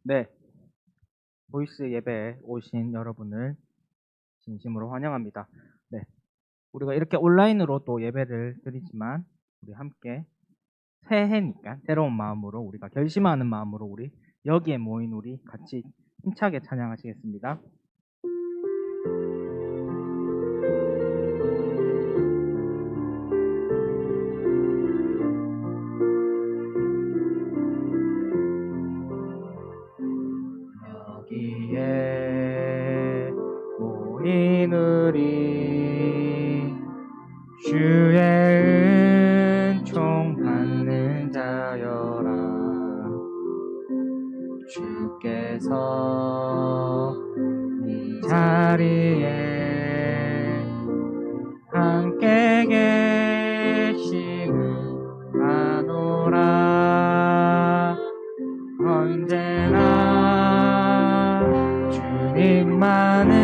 네, 보이스 예배에 오신 여러분을 진심으로 환영합니다. 네, 우리가 이렇게 온라인으로 또 예배를 드리지만 우리 함께 새해니까 새로운 마음으로 우리가 결심하는 마음으로 우리 여기에 모인 우리 같이 힘차게 찬양하시겠습니다. 여기에 모인 우리 주의 은총 받는 자여라. 주께서 이 자리에 함께 계시는 아노라. 언제나 주님만을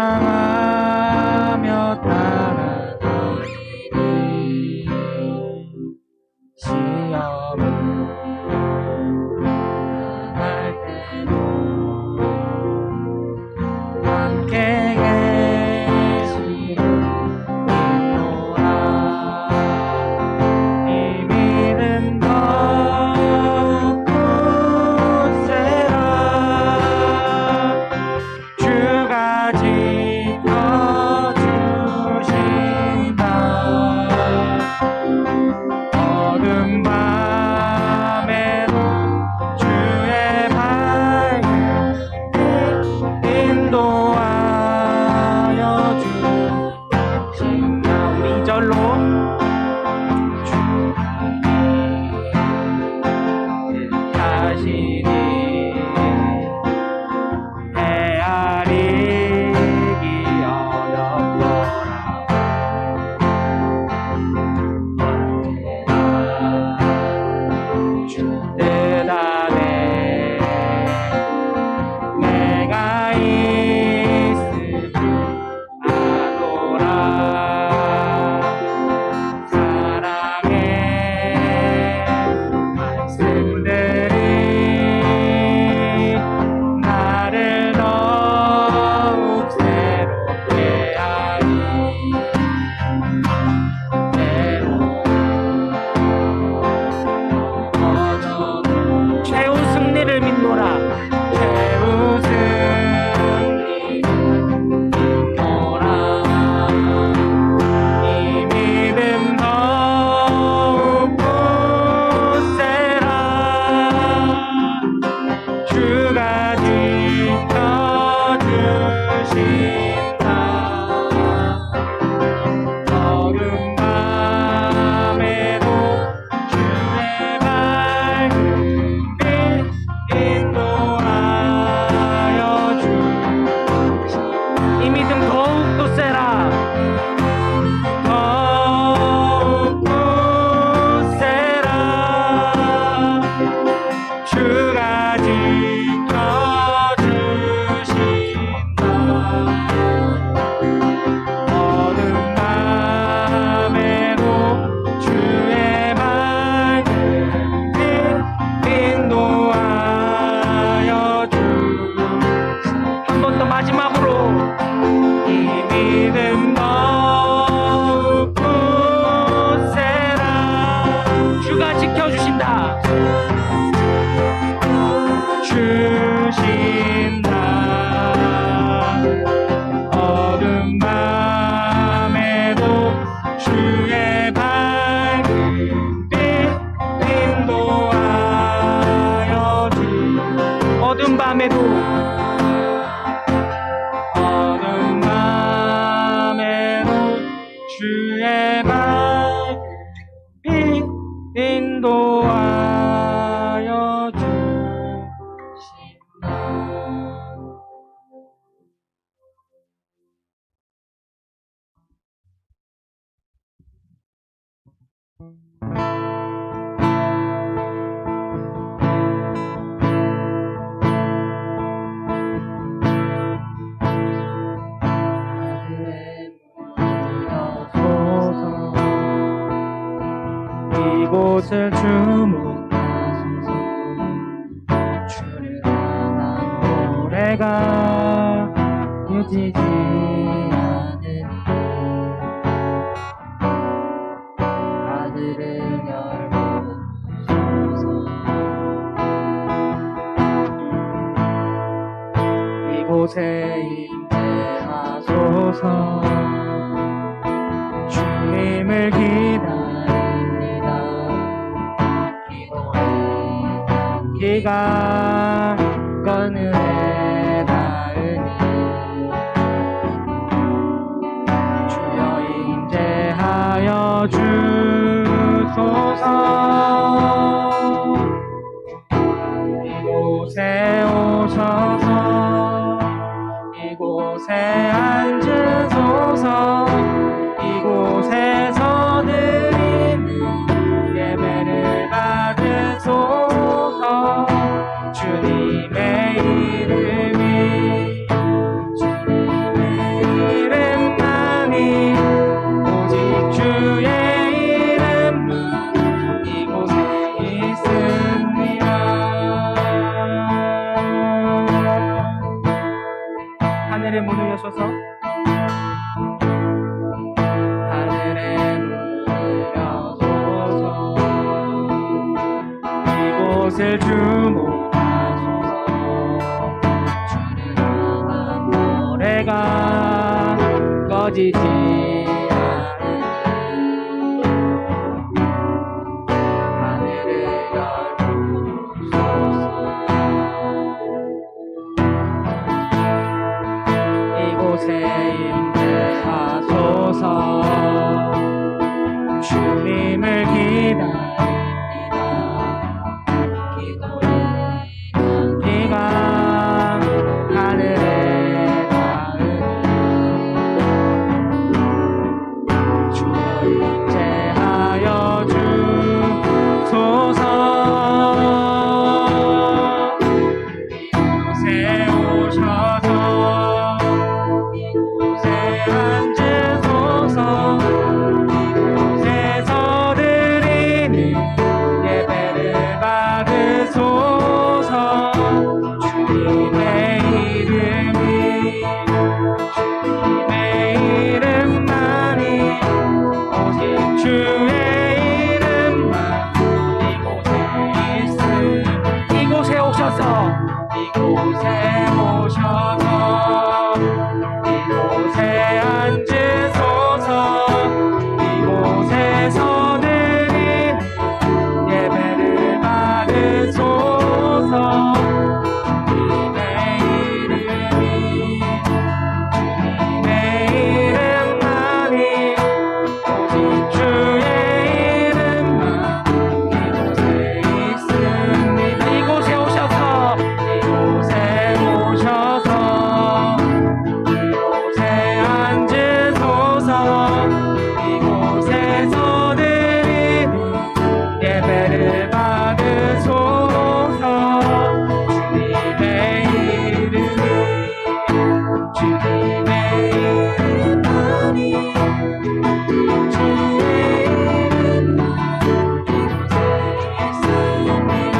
찬양하며 따라가리니 시험을 당할 때도 함께 계시는 인도라. 이 믿음 더욱 굳세라. 주가 지켜주신다. 어둠 밤에도 주의 밝은 빛 인도하여 주신다. 우리 이절로 뜻하시니 헤아리기 어렵더라. 주 뜻 안에 내가 있을 줄 아노라. 사랑의 말씀들이 나를 더욱 새롭게 하니 최후 승리를 믿노라. 최후 승리를 믿노라. 이 믿음 더욱 굳세라. 주가 지켜주신다. 어둠 밤에도 주의 밝은 빛 인도하여 주신다. 이 믿음 더욱 굳세라. 더욱 굳세라. 주가 지켜주신다. 어둠 밤에도 주의 밝은 빛 인도하여 주신다. 한 번 더 마지막으로 이 믿음 더욱 굳세라. 주가 지켜주신다. 주신다. 어둠 밤에도 주의 밝은 빛 인도하여 주신다. 어둠 밤에도 주의 밝은 빛 인도하여 주신다. 이곳을 주목하소서. 내가 유지지 않으니 하늘을 열어주소서. 이곳에 임재하소서. 주님을 기다립니다. 기도해 기가 그늘에 닿으니 주여 임재하여 주소서. 이곳에 오셔서 이곳에 앉으소서. 이곳에서 드리는 예배를 받으소서. 주님의 이름이 주님의 이름만이 오직 주의 이름만 이곳에 있습니다. 하늘의 문을 여셔서 하늘의 문을 여소서. 이곳을 주목하소서. 주를 향한 노래가 꺼지지 않으니 하늘을 열어주소서. 이곳에 임재하소서. 주님을 기다립니다. 기도의 향기가 하늘에 닿으니 주여 임재하여 주소서. 이곳에 오셔서 이곳에 앉으소서. 이곳에서 드리는 예배를 받으소서. 주님의 이름이 주님의 이름만이 오직 주의 이름만 이곳에 있음. 이곳에 오셔서 이곳에 오셔서 이곳에 앉으소서. 이곳에서 드린 예배를 받으소서. 주님의 이름이 주님의 이름만이 오직 주의 이름만 이곳에 있습니다. 이곳에 오셔서 이곳에 오셔서 이곳에 앉으소서. 이곳에서 드리는 예배를 받으소서. 주님의 이름이 주님의 이름만이 주의 이름만 이곳에 있습니다.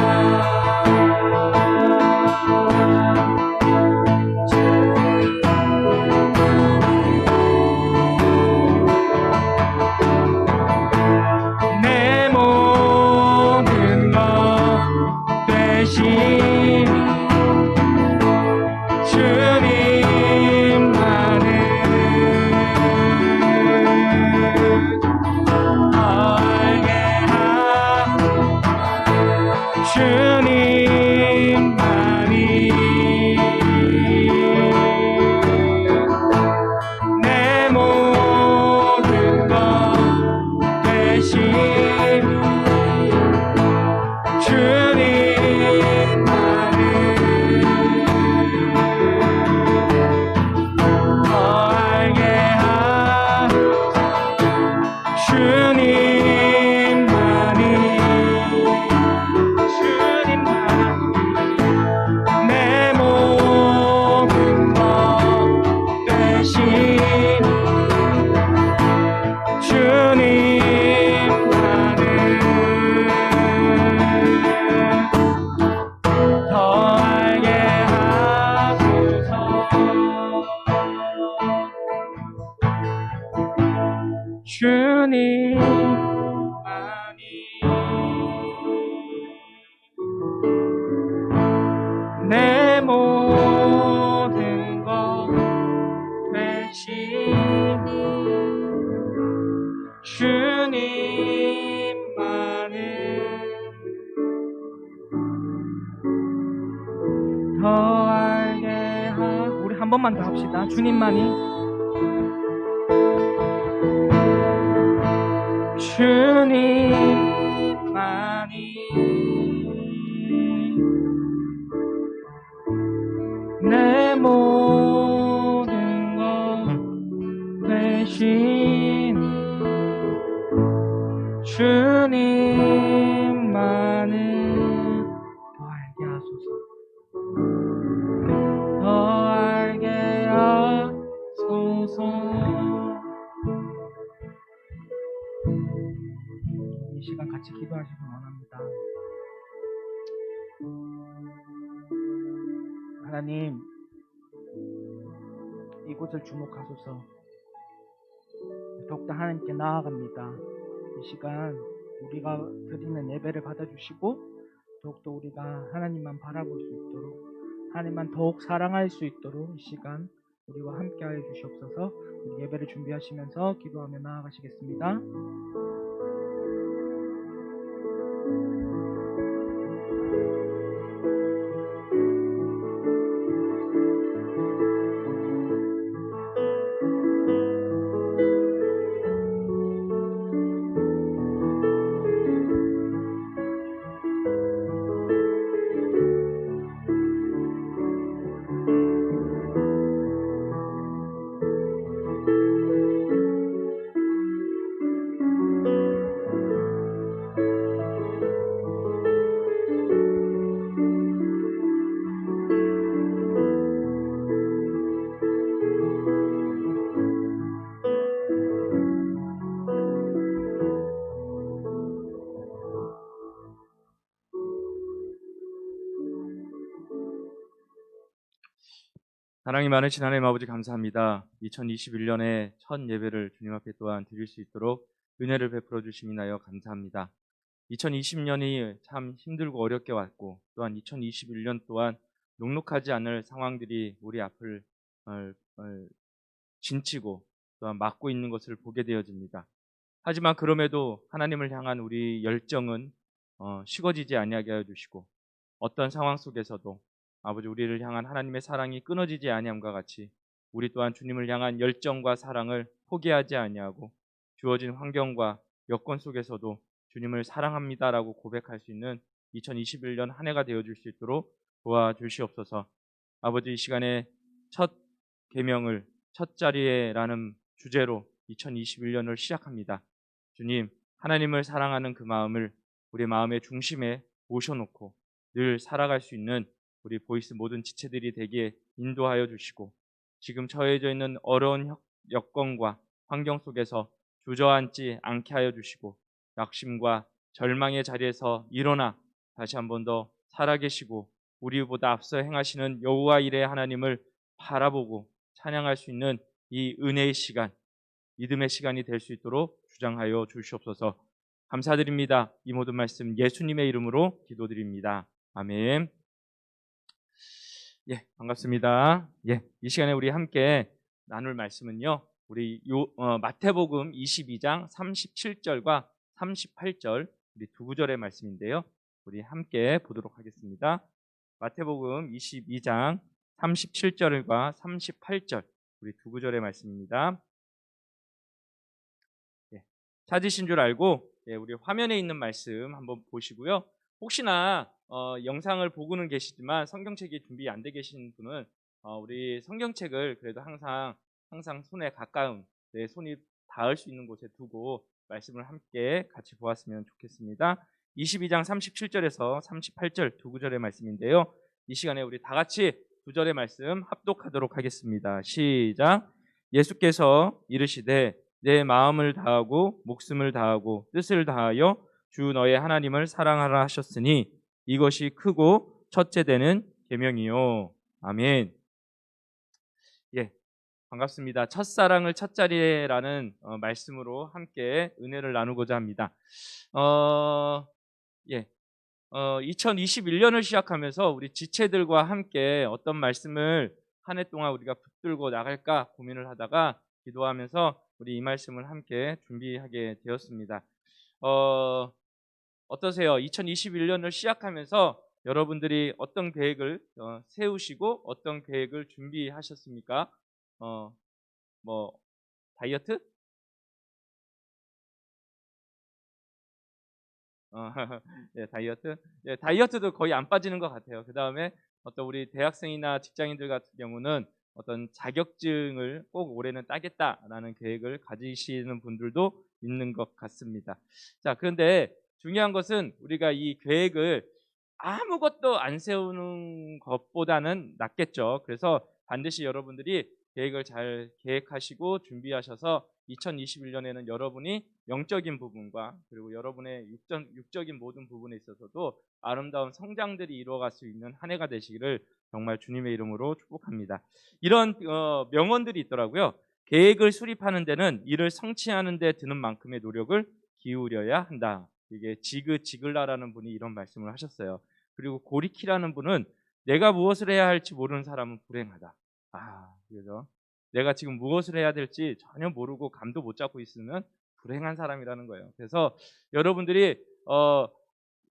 주의 이름만이 주님만이 내 모든 것 되시니 주님만을 더 알게 우리 한 번만 더 합시다. 주님만이 내 모든 것 되신 주님만을 더 알게 하소서. 더 알게 하소서. 이 시간 같이 기도하시기 원합니다. 하나님, 이곳을 주목하소서. 더욱더 하나님께 나아갑니다. 이 시간 우리가 드리는 예배를 받아주시고 더욱더 우리가 하나님만 바라볼 수 있도록, 하나님만 더욱 사랑할 수 있도록 이 시간 우리와 함께하여 주시옵소서. 우리 예배를 준비하시면서 기도하며 나아가시겠습니다. 사랑이 많으신 하나님 아버지 감사합니다. 2021년에 첫 예배를 주님 앞에 또한 드릴 수 있도록 은혜를 베풀어 주심이나여 감사합니다. 2020년이 참 힘들고 어렵게 왔고 또한 2021년 또한 녹록하지 않을 상황들이 우리 앞을 진치고 또한 막고 있는 것을 보게 되어집니다. 하지만 그럼에도 하나님을 향한 우리 열정은 식어지지 아니하게 하여 주시고 어떤 상황 속에서도 아버지 우리를 향한 하나님의 사랑이 끊어지지 아니함과 같이 우리 또한 주님을 향한 열정과 사랑을 포기하지 아니하고 주어진 환경과 여건 속에서도 주님을 사랑합니다라고 고백할 수 있는 2021년 한 해가 되어줄 수 있도록 도와주시옵소서. 아버지 이 시간에 첫 계명을 첫 자리에라는 주제로 2021년을 시작합니다. 주님, 하나님을 사랑하는 그 마음을 우리 마음의 중심에 모셔놓고 늘 살아갈 수 있는 우리 보이스 모든 지체들이 되기에 인도하여 주시고 지금 처해져 있는 어려운 여건과 환경 속에서 주저앉지 않게 하여 주시고 낙심과 절망의 자리에서 일어나 다시 한 번 더 살아계시고 우리보다 앞서 행하시는 여호와 일의 하나님을 바라보고 찬양할 수 있는 이 은혜의 시간, 믿음의 시간이 될 수 있도록 주장하여 주시옵소서. 감사드립니다. 이 모든 말씀 예수님의 이름으로 기도드립니다. 아멘. 반갑습니다. 이 시간에 우리 함께 나눌 말씀은요. 우리 마태복음 22장 37절과 38절 우리 두 구절의 말씀인데요. 우리 함께 보도록 하겠습니다. 마태복음 22장 37절과 38절 우리 두 구절의 말씀입니다. 찾으신 줄 알고 우리 화면에 있는 말씀 한번 보시고요. 혹시나 영상을 보고는 계시지만 성경책이 준비 안 돼 계신 분은 우리 성경책을 그래도 항상 손에 가까운 내 손이 닿을 수 있는 곳에 두고 말씀을 함께 같이 보았으면 좋겠습니다. 22장 37절에서 38절 두 구절의 말씀인데요. 이 시간에 우리 다 같이 두 절의 말씀 합독하도록 하겠습니다. 시작. 예수께서 이르시되 내 마음을 다하고 목숨을 다하고 뜻을 다하여 주 너의 하나님을 사랑하라 하셨으니 이것이 크고 첫째 되는 계명이요. 아멘. 반갑습니다. 첫사랑을 첫자리에라는 말씀으로 함께 은혜를 나누고자 합니다. 어, 예, 2021년을 시작하면서 우리 지체들과 함께 어떤 말씀을 한 해 동안 우리가 붙들고 나갈까 고민을 하다가 기도하면서 우리 이 말씀을 함께 준비하게 되었습니다. 어, 어떠세요? 2021년을 시작하면서 여러분들이 어떤 계획을 세우시고 어떤 계획을 준비하셨습니까? 어, 뭐 다이어트? 어, 예, 다이어트? 예, 다이어트도 거의 안 빠지는 것 같아요. 그 다음에 어떤 우리 대학생이나 직장인들 같은 경우는 어떤 자격증을 꼭 올해는 따겠다라는 계획을 가지시는 분들도 있는 것 같습니다. 자, 그런데 중요한 것은 우리가 이 계획을 아무것도 안 세우는 것보다는 낫겠죠. 그래서 반드시 여러분들이 계획을 잘 계획하시고 준비하셔서 2021년에는 여러분이 영적인 부분과 그리고 여러분의 육적인 모든 부분에 있어서도 아름다운 성장들이 이루어갈 수 있는 한 해가 되시기를 정말 주님의 이름으로 축복합니다. 이런 명언들이 있더라고요. 계획을 수립하는 데는 이를 성취하는 데 드는 만큼의 노력을 기울여야 한다. 이게 지글라라는 분이 이런 말씀을 하셨어요. 그리고 고리키라는 분은 내가 무엇을 해야 할지 모르는 사람은 불행하다. 그래서 내가 지금 무엇을 해야 될지 전혀 모르고 감도 못 잡고 있으면 불행한 사람이라는 거예요. 그래서 여러분들이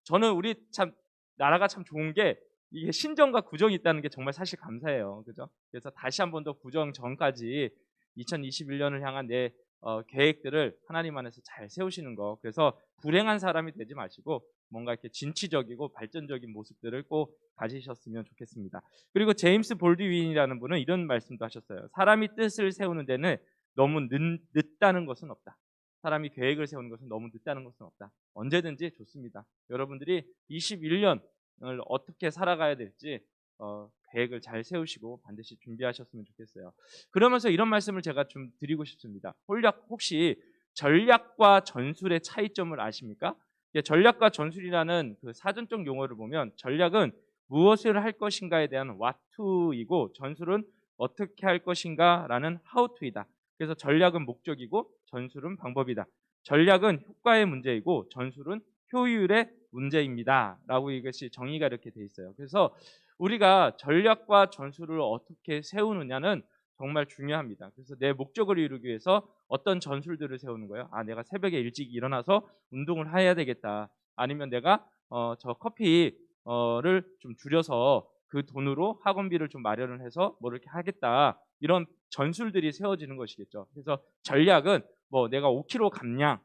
저는 우리 참 나라가 참 좋은 게 이게 신정과 구정이 있다는 게 정말 사실 감사해요. 그죠? 그래서 다시 한 번 더 구정 전까지 2021년을 향한 내 계획들을 하나님 안에서 잘 세우시는 거. 그래서 불행한 사람이 되지 마시고 뭔가 이렇게 진취적이고 발전적인 모습들을 꼭 가지셨으면 좋겠습니다. 그리고 제임스 볼드윈이라는 분은 이런 말씀도 하셨어요. 사람이 뜻을 세우는 데는 너무 늦다는 것은 없다. 사람이 계획을 세우는 것은 너무 늦다는 것은 없다. 언제든지 좋습니다. 여러분들이 21년을 어떻게 살아가야 될지 계획을 잘 세우시고 반드시 준비하셨으면 좋겠어요. 그러면서 이런 말씀을 제가 좀 드리고 싶습니다. 혹시 전략과 전술의 차이점을 아십니까? 전략과 전술이라는 그 사전적 용어를 보면 전략은 무엇을 할 것인가에 대한 what to이고 전술은 어떻게 할 것인가라는 how to이다. 그래서 전략은 목적이고 전술은 방법이다. 전략은 효과의 문제이고 전술은 효율의 문제입니다. 라고 이것이 정의가 이렇게 돼 있어요. 그래서 우리가 전략과 전술을 어떻게 세우느냐는 정말 중요합니다. 그래서 내 목적을 이루기 위해서 어떤 전술들을 세우는 거예요. 내가 새벽에 일찍 일어나서 운동을 해야 되겠다. 아니면 내가 저 커피를 좀 줄여서 그 돈으로 학원비를 좀 마련을 해서 뭐 이렇게 하겠다. 이런 전술들이 세워지는 것이겠죠. 그래서 전략은 뭐 내가 5kg 감량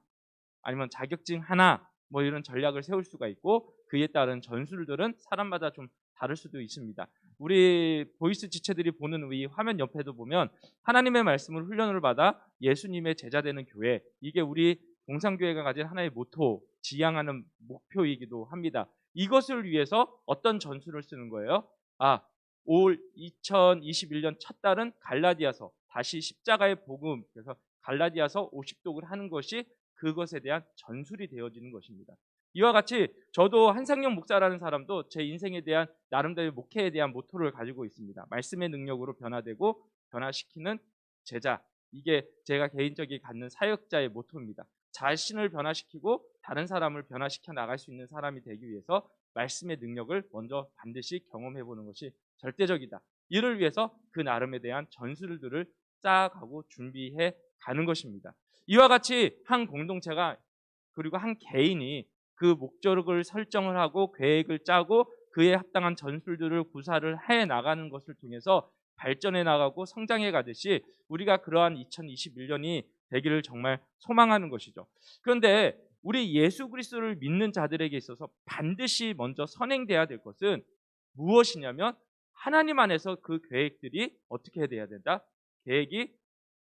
아니면 자격증 하나 뭐 이런 전략을 세울 수가 있고 그에 따른 전술들은 사람마다 좀 다를 수도 있습니다. 우리 보이스 지체들이 보는 이 화면 옆에도 보면 하나님의 말씀을 훈련을 받아 예수님의 제자 되는 교회, 이게 우리 공산교회가 가진 하나의 모토, 지향하는 목표이기도 합니다. 이것을 위해서 어떤 전술을 쓰는 거예요? 올 2021년 첫 달은 갈라디아서, 다시 십자가의 복음, 그래서 갈라디아서 50독을 하는 것이 그것에 대한 전술이 되어지는 것입니다. 이와 같이 저도 한상영 목사라는 사람도 제 인생에 대한 나름대로 목회에 대한 모토를 가지고 있습니다. 말씀의 능력으로 변화되고 변화시키는 제자. 이게 제가 개인적인 갖는 사역자의 모토입니다. 자신을 변화시키고 다른 사람을 변화시켜 나갈 수 있는 사람이 되기 위해서 말씀의 능력을 먼저 반드시 경험해 보는 것이 절대적이다. 이를 위해서 그 나름에 대한 전술들을 쌓아가고 준비해 가는 것입니다. 이와 같이 한 공동체가 그리고 한 개인이 그 목적을 설정을 하고 계획을 짜고 그에 합당한 전술들을 구사를 해 나가는 것을 통해서 발전해 나가고 성장해 가듯이 우리가 그러한 2021년이 되기를 정말 소망하는 것이죠. 그런데 우리 예수 그리스도를 믿는 자들에게 있어서 반드시 먼저 선행돼야 될 것은 무엇이냐면 하나님 안에서 그 계획들이 어떻게 돼야 된다? 계획이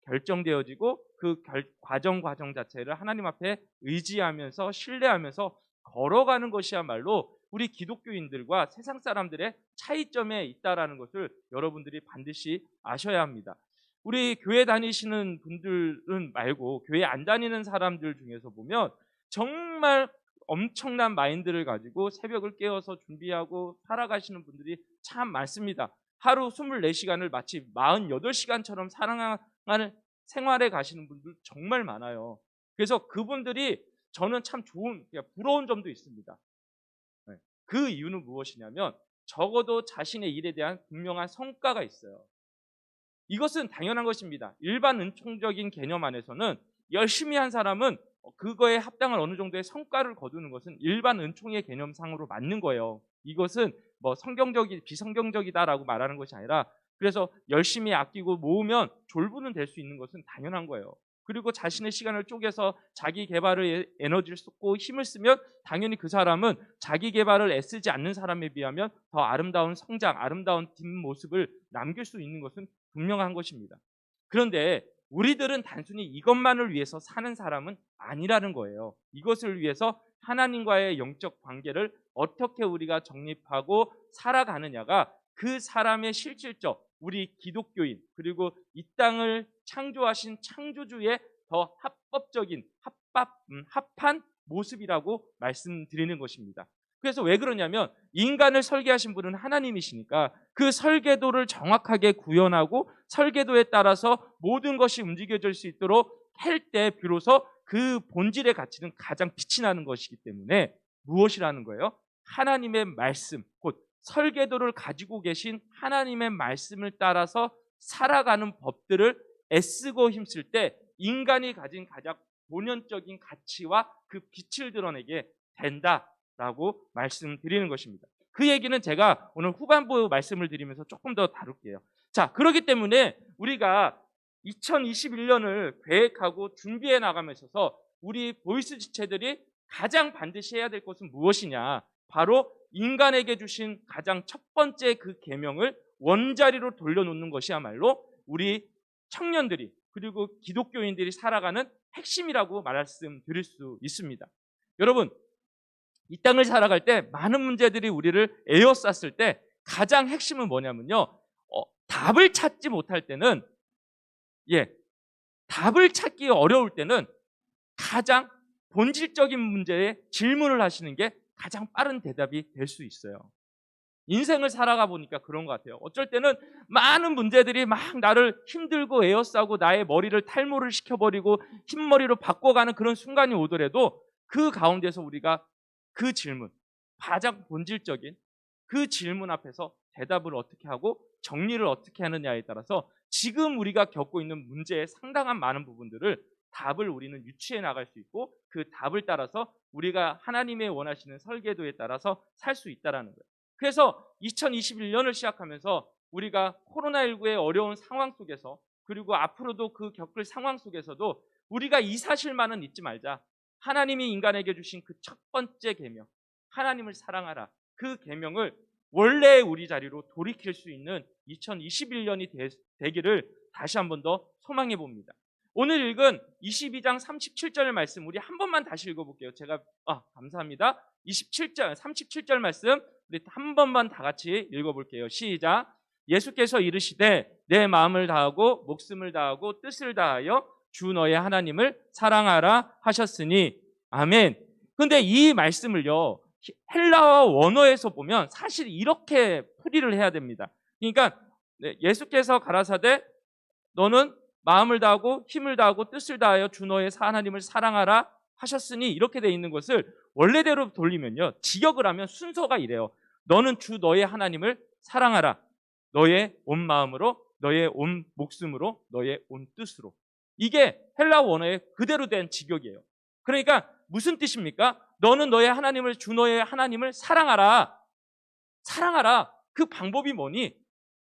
결정되어지고 그 과정 자체를 하나님 앞에 의지하면서 신뢰하면서 걸어가는 것이야말로 우리 기독교인들과 세상 사람들의 차이점에 있다라는 것을 여러분들이 반드시 아셔야 합니다. 우리 교회 다니시는 분들은 말고 교회 안 다니는 사람들 중에서 보면 정말 엄청난 마인드를 가지고 새벽을 깨어서 준비하고 살아가시는 분들이 참 많습니다. 하루 24시간을 마치 48시간처럼 사랑하는 생활에 가시는 분들 정말 많아요. 그래서 그분들이 저는 참 부러운 점도 있습니다. 네. 그 이유는 무엇이냐면 적어도 자신의 일에 대한 분명한 성과가 있어요. 이것은 당연한 것입니다. 일반 은총적인 개념 안에서는 열심히 한 사람은 그거에 합당한 어느 정도의 성과를 거두는 것은 일반 은총의 개념상으로 맞는 거예요. 이것은 뭐 비성경적이다라고 말하는 것이 아니라, 그래서 열심히 아끼고 모으면 졸부는 될 수 있는 것은 당연한 거예요. 그리고 자신의 시간을 쪼개서 자기 개발에 에너지를 쏟고 힘을 쓰면 당연히 그 사람은 자기 개발을 애쓰지 않는 사람에 비하면 더 아름다운 성장, 아름다운 뒷모습을 남길 수 있는 것은 분명한 것입니다. 그런데 우리들은 단순히 이것만을 위해서 사는 사람은 아니라는 거예요. 이것을 위해서 하나님과의 영적 관계를 어떻게 우리가 정립하고 살아가느냐가 그 사람의 실질적, 우리 기독교인, 그리고 이 땅을 창조하신 창조주의 더 합한 모습이라고 말씀드리는 것입니다. 그래서 왜 그러냐면 인간을 설계하신 분은 하나님이시니까 그 설계도를 정확하게 구현하고 설계도에 따라서 모든 것이 움직여질 수 있도록 할 때 비로소 그 본질의 가치는 가장 빛이 나는 것이기 때문에 무엇이라는 거예요? 하나님의 말씀, 곧 설계도를 가지고 계신 하나님의 말씀을 따라서 살아가는 법들을 애쓰고 힘쓸 때 인간이 가진 가장 본연적인 가치와 그 빛을 드러내게 된다라고 말씀드리는 것입니다. 그 얘기는 제가 오늘 후반부 말씀을 드리면서 조금 더 다룰게요. 자, 그렇기 때문에 우리가 2021년을 계획하고 준비해 나가면서 우리 보이스 지체들이 가장 반드시 해야 될 것은 무엇이냐? 바로 인간에게 주신 가장 첫 번째 그 계명을 원자리로 돌려놓는 것이야말로 우리 청년들이 그리고 기독교인들이 살아가는 핵심이라고 말씀드릴 수 있습니다. 여러분, 이 땅을 살아갈 때 많은 문제들이 우리를 에워쌌을 때 가장 핵심은 뭐냐면요, 답을 찾지 못할 때는, 답을 찾기 어려울 때는 가장 본질적인 문제에 질문을 하시는 게 가장 빠른 대답이 될 수 있어요. 인생을 살아가 보니까 그런 것 같아요. 어쩔 때는 많은 문제들이 막 나를 힘들고 에워싸고 나의 머리를 탈모를 시켜버리고 흰머리로 바꿔가는 그런 순간이 오더라도 그 가운데서 우리가 그 질문, 가장 본질적인 그 질문 앞에서 대답을 어떻게 하고 정리를 어떻게 하느냐에 따라서 지금 우리가 겪고 있는 문제의 상당한 많은 부분들을 답을 우리는 유추해 나갈 수 있고 그 답을 따라서 우리가 하나님의 원하시는 설계도에 따라서 살 수 있다는 거예요. 그래서 2021년을 시작하면서 우리가 코로나19의 어려운 상황 속에서 그리고 앞으로도 그 겪을 상황 속에서도 우리가 이 사실만은 잊지 말자. 하나님이 인간에게 주신 그 첫 번째 계명, 하나님을 사랑하라. 그 계명을 원래 우리 자리로 돌이킬 수 있는 2021년이 되기를 다시 한 번 더 소망해 봅니다. 오늘 읽은 22장 37절 말씀 우리 한 번만 다시 읽어볼게요. 제가 감사합니다. 37절 말씀 우리 한 번만 다 같이 읽어볼게요. 시작. 예수께서 이르시되 내 마음을 다하고 목숨을 다하고 뜻을 다하여 주 너의 하나님을 사랑하라 하셨으니 아멘. 근데 이 말씀을요 헬라어 원어에서 보면 사실 이렇게 풀이를 해야 됩니다. 그러니까 예수께서 가라사대 너는 마음을 다하고 힘을 다하고 뜻을 다하여 주 너의 하나님을 사랑하라 하셨으니 이렇게 돼 있는 것을 원래대로 돌리면요 직역을 하면 순서가 이래요. 너는 주 너의 하나님을 사랑하라. 너의 온 마음으로, 너의 온 목숨으로, 너의 온 뜻으로. 이게 헬라 원어의 그대로 된 직역이에요. 그러니까 무슨 뜻입니까? 너는 너의 하나님을, 주 너의 하나님을 사랑하라. 사랑하라. 그 방법이 뭐니?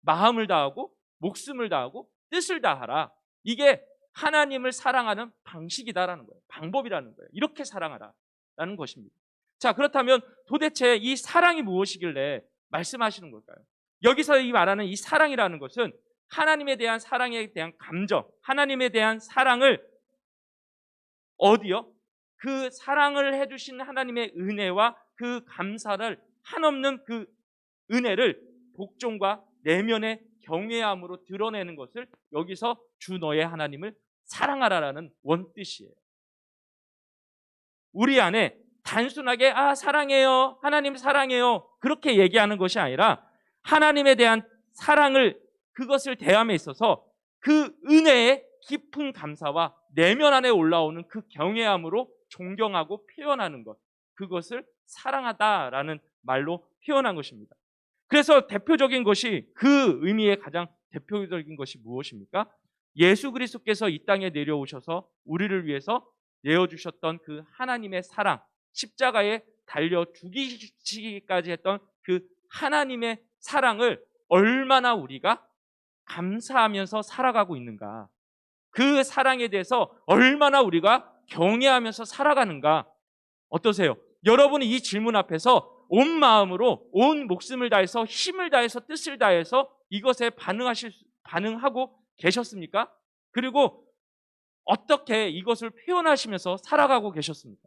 마음을 다하고 목숨을 다하고 뜻을 다하라. 이게 하나님을 사랑하는 방식이다라는 거예요. 방법이라는 거예요. 이렇게 사랑하라라는 것입니다. 자, 그렇다면 도대체 이 사랑이 무엇이길래 말씀하시는 걸까요? 여기서 이 말하는 이 사랑이라는 것은 하나님에 대한 사랑에 대한 감정, 하나님에 대한 사랑을 어디요? 그 사랑을 해주신 하나님의 은혜와 그 감사를 한없는 그 은혜를 복종과 내면의 경외함으로 드러내는 것을 여기서 주 너의 하나님을 사랑하라라는 원뜻이에요. 우리 안에 단순하게 사랑해요, 하나님 사랑해요 그렇게 얘기하는 것이 아니라 하나님에 대한 사랑을 그것을 대함에 있어서 그 은혜의 깊은 감사와 내면 안에 올라오는 그 경외함으로 존경하고 표현하는 것, 그것을 사랑하다라는 말로 표현한 것입니다. 그래서 대표적인 것이, 그 의미의 가장 대표적인 것이 무엇입니까? 예수 그리스도께서 이 땅에 내려오셔서 우리를 위해서 내어주셨던 그 하나님의 사랑, 십자가에 달려 죽이시기까지 했던 그 하나님의 사랑을 얼마나 우리가 감사하면서 살아가고 있는가, 그 사랑에 대해서 얼마나 우리가 경외하면서 살아가는가. 어떠세요? 여러분이 이 질문 앞에서 온 마음으로, 온 목숨을 다해서, 힘을 다해서, 뜻을 다해서 이것에 반응하고 계셨습니까? 그리고 어떻게 이것을 표현하시면서 살아가고 계셨습니까?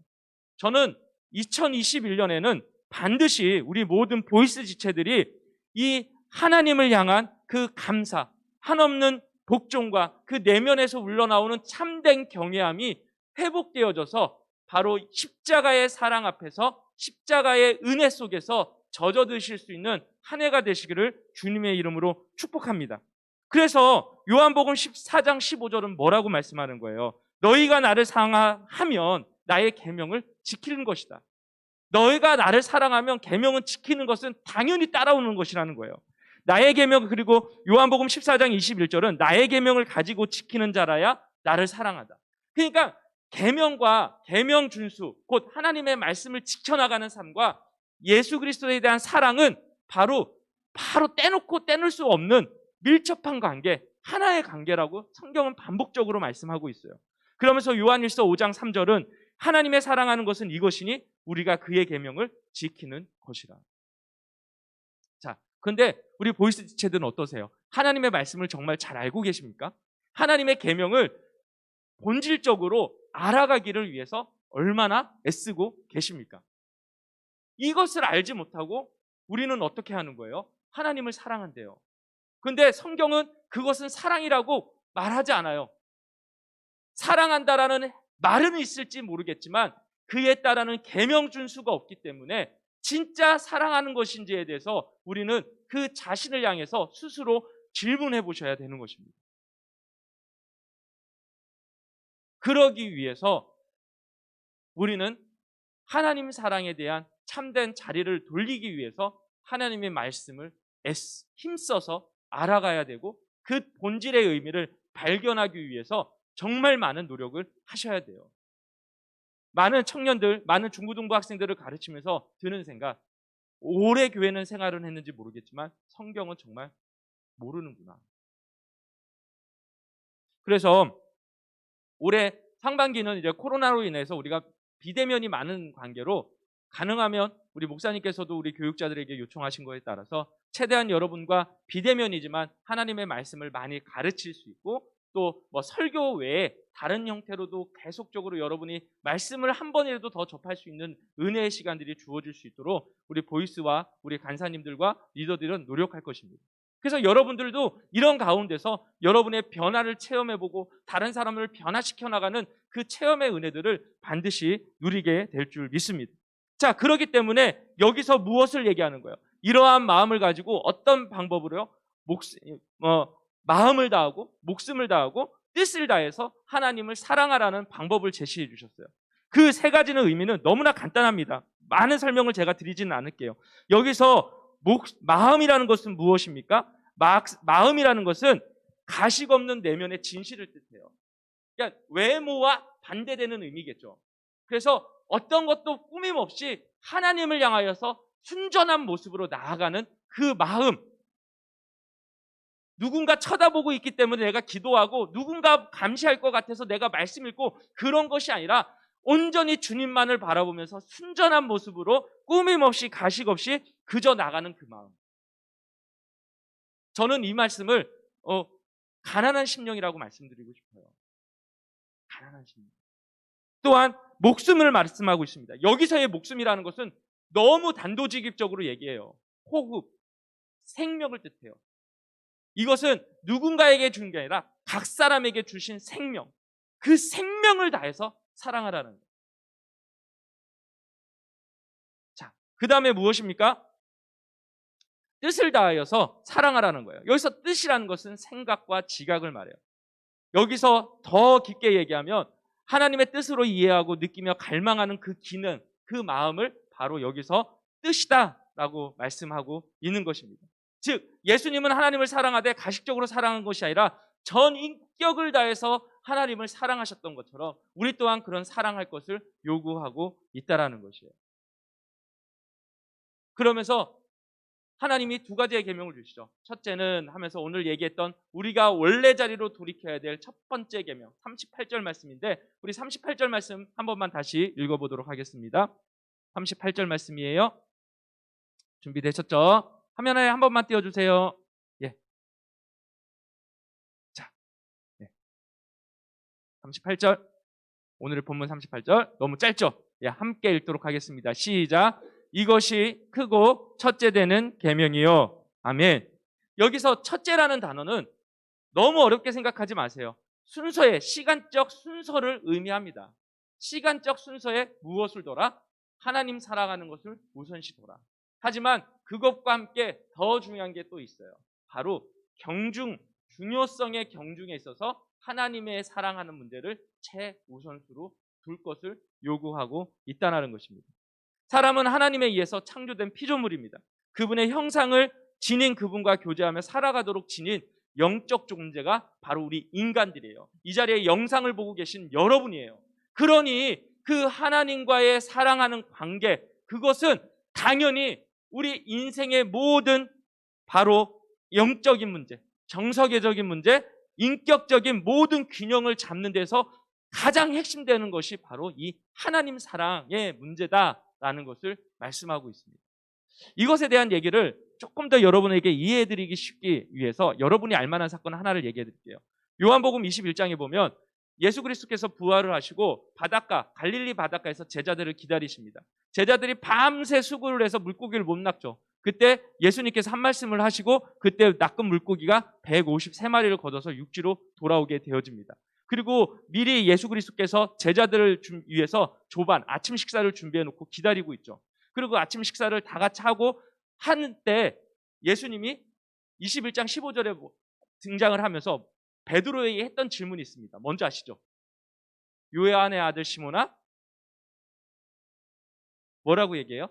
저는 2021년에는 반드시 우리 모든 보이스 지체들이 이 하나님을 향한 그 감사, 한없는 복종과 그 내면에서 우러나오는 참된 경외함이 회복되어져서 바로 십자가의 사랑 앞에서, 십자가의 은혜 속에서 젖어드실 수 있는 한 해가 되시기를 주님의 이름으로 축복합니다. 그래서 요한복음 14장 15절은 뭐라고 말씀하는 거예요? 너희가 나를 사랑하면 나의 계명을 지키는 것이다. 너희가 나를 사랑하면 계명은 지키는 것은 당연히 따라오는 것이라는 거예요. 나의 계명, 그리고 요한복음 14장 21절은 나의 계명을 가지고 지키는 자라야 나를 사랑하다. 그러니까 계명과 계명 준수, 곧 하나님의 말씀을 지켜나가는 삶과 예수 그리스도에 대한 사랑은 바로 떼놓고 떼놓을 수 없는 밀접한 관계, 하나의 관계라고 성경은 반복적으로 말씀하고 있어요. 그러면서 요한일서 5장 3절은 하나님의 사랑하는 것은 이것이니 우리가 그의 계명을 지키는 것이라. 자, 그런데 우리 보이스 지체들은 어떠세요? 하나님의 말씀을 정말 잘 알고 계십니까? 하나님의 계명을 본질적으로 알아가기를 위해서 얼마나 애쓰고 계십니까? 이것을 알지 못하고 우리는 어떻게 하는 거예요? 하나님을 사랑한대요. 그런데 성경은 그것은 사랑이라고 말하지 않아요. 사랑한다라는 말은 있을지 모르겠지만 그에 따르는 계명 준수가 없기 때문에 진짜 사랑하는 것인지에 대해서 우리는 그 자신을 향해서 스스로 질문해 보셔야 되는 것입니다. 그러기 위해서 우리는 하나님 사랑에 대한 참된 자리를 돌리기 위해서 하나님의 말씀을 힘써서 알아가야 되고, 그 본질의 의미를 발견하기 위해서 정말 많은 노력을 하셔야 돼요. 많은 청년들, 많은 중고등부 학생들을 가르치면서 드는 생각, 오래 교회는 생활을 했는지 모르겠지만 성경은 정말 모르는구나. 그래서 올해 상반기는 이제 코로나로 인해서 우리가 비대면이 많은 관계로 가능하면 우리 목사님께서도 우리 교육자들에게 요청하신 거에 따라서 최대한 여러분과 비대면이지만 하나님의 말씀을 많이 가르칠 수 있고, 또 뭐 설교 외에 다른 형태로도 계속적으로 여러분이 말씀을 한 번이라도 더 접할 수 있는 은혜의 시간들이 주어질 수 있도록 우리 보이스와 우리 간사님들과 리더들은 노력할 것입니다. 그래서 여러분들도 이런 가운데서 여러분의 변화를 체험해보고 다른 사람을 변화시켜 나가는 그 체험의 은혜들을 반드시 누리게 될 줄 믿습니다. 자, 그렇기 때문에 여기서 무엇을 얘기하는 거예요? 이러한 마음을 가지고 어떤 방법으로요? 마음을 다하고 목숨을 다하고 뜻을 다해서 하나님을 사랑하라는 방법을 제시해 주셨어요. 그 세 가지는 의미는 너무나 간단합니다. 많은 설명을 제가 드리지는 않을게요. 여기서 마음이라는 것은 무엇입니까? 마음이라는 것은 가식 없는 내면의 진실을 뜻해요. 그러니까 외모와 반대되는 의미겠죠. 그래서 어떤 것도 꾸밈 없이 하나님을 향하여서 순전한 모습으로 나아가는 그 마음. 누군가 쳐다보고 있기 때문에 내가 기도하고 누군가 감시할 것 같아서 내가 말씀 읽고 그런 것이 아니라 온전히 주님만을 바라보면서 순전한 모습으로 꾸밈 없이 가식 없이 그저 나가는 그 마음. 저는 이 말씀을 가난한 심령이라고 말씀드리고 싶어요. 가난한 심령. 또한 목숨을 말씀하고 있습니다. 여기서의 목숨이라는 것은 너무 단도직입적으로 얘기해요. 호흡, 생명을 뜻해요. 이것은 누군가에게 준 게 아니라 각 사람에게 주신 생명, 그 생명을 다해서 사랑하라는 거예요. 자, 그 다음에 무엇입니까? 뜻을 다하여서 사랑하라는 거예요. 여기서 뜻이라는 것은 생각과 지각을 말해요. 여기서 더 깊게 얘기하면 하나님의 뜻으로 이해하고 느끼며 갈망하는 그 기능, 그 마음을 바로 여기서 뜻이다라고 말씀하고 있는 것입니다. 즉 예수님은 하나님을 사랑하되 가식적으로 사랑한 것이 아니라 전 인격을 다해서 하나님을 사랑하셨던 것처럼 우리 또한 그런 사랑할 것을 요구하고 있다라는 것이에요. 그러면서 하나님이 두 가지의 계명을 주시죠. 첫째는 하면서 오늘 얘기했던 우리가 원래 자리로 돌이켜야 될 첫 번째 계명 38절 말씀인데 우리 38절 말씀 한 번만 다시 읽어보도록 하겠습니다. 38절 말씀이에요. 준비되셨죠? 화면에 한 번만 띄워주세요. 예. 자, 38절. 오늘의 본문 38절. 너무 짧죠? 예, 함께 읽도록 하겠습니다. 시작. 이것이 크고 첫째 되는 계명이요. 아멘. 여기서 첫째라는 단어는 너무 어렵게 생각하지 마세요. 순서의 시간적 순서를 의미합니다. 시간적 순서에 무엇을 둬라? 하나님 사랑하는 것을 우선시 둬라. 하지만 그것과 함께 더 중요한 게 또 있어요. 바로 경중, 중요성의 경중에 있어서 하나님의 사랑하는 문제를 최우선수로 둘 것을 요구하고 있다는 것입니다. 사람은 하나님에 의해서 창조된 피조물입니다. 그분의 형상을 지닌 그분과 교제하며 살아가도록 지닌 영적 존재가 바로 우리 인간들이에요. 이 자리에 영상을 보고 계신 여러분이에요. 그러니 그 하나님과의 사랑하는 관계, 그것은 당연히 우리 인생의 모든 바로 영적인 문제, 정서계적인 문제, 인격적인 모든 균형을 잡는 데서 가장 핵심되는 것이 바로 이 하나님 사랑의 문제다라는 것을 말씀하고 있습니다. 이것에 대한 얘기를 조금 더 여러분에게 이해해드리기 쉽기 위해서 여러분이 알만한 사건 하나를 얘기해드릴게요. 요한복음 21장에 보면 예수 그리스도께서 부활을 하시고 바닷가, 갈릴리 바닷가에서 제자들을 기다리십니다. 제자들이 밤새 수고를 해서 물고기를 못 낚죠. 그때 예수님께서 한 말씀을 하시고 그때 낚은 물고기가 153마리를 거둬서 육지로 돌아오게 되어집니다. 그리고 미리 예수 그리스도께서 제자들을 위해서 조반, 아침 식사를 준비해 놓고 기다리고 있죠. 그리고 아침 식사를 다 같이 하고 하는 때 예수님이 21장 15절에 등장을 하면서 베드로에게 했던 질문이 있습니다. 뭔지 아시죠? 요한의 아들 시몬아, 뭐라고 얘기해요?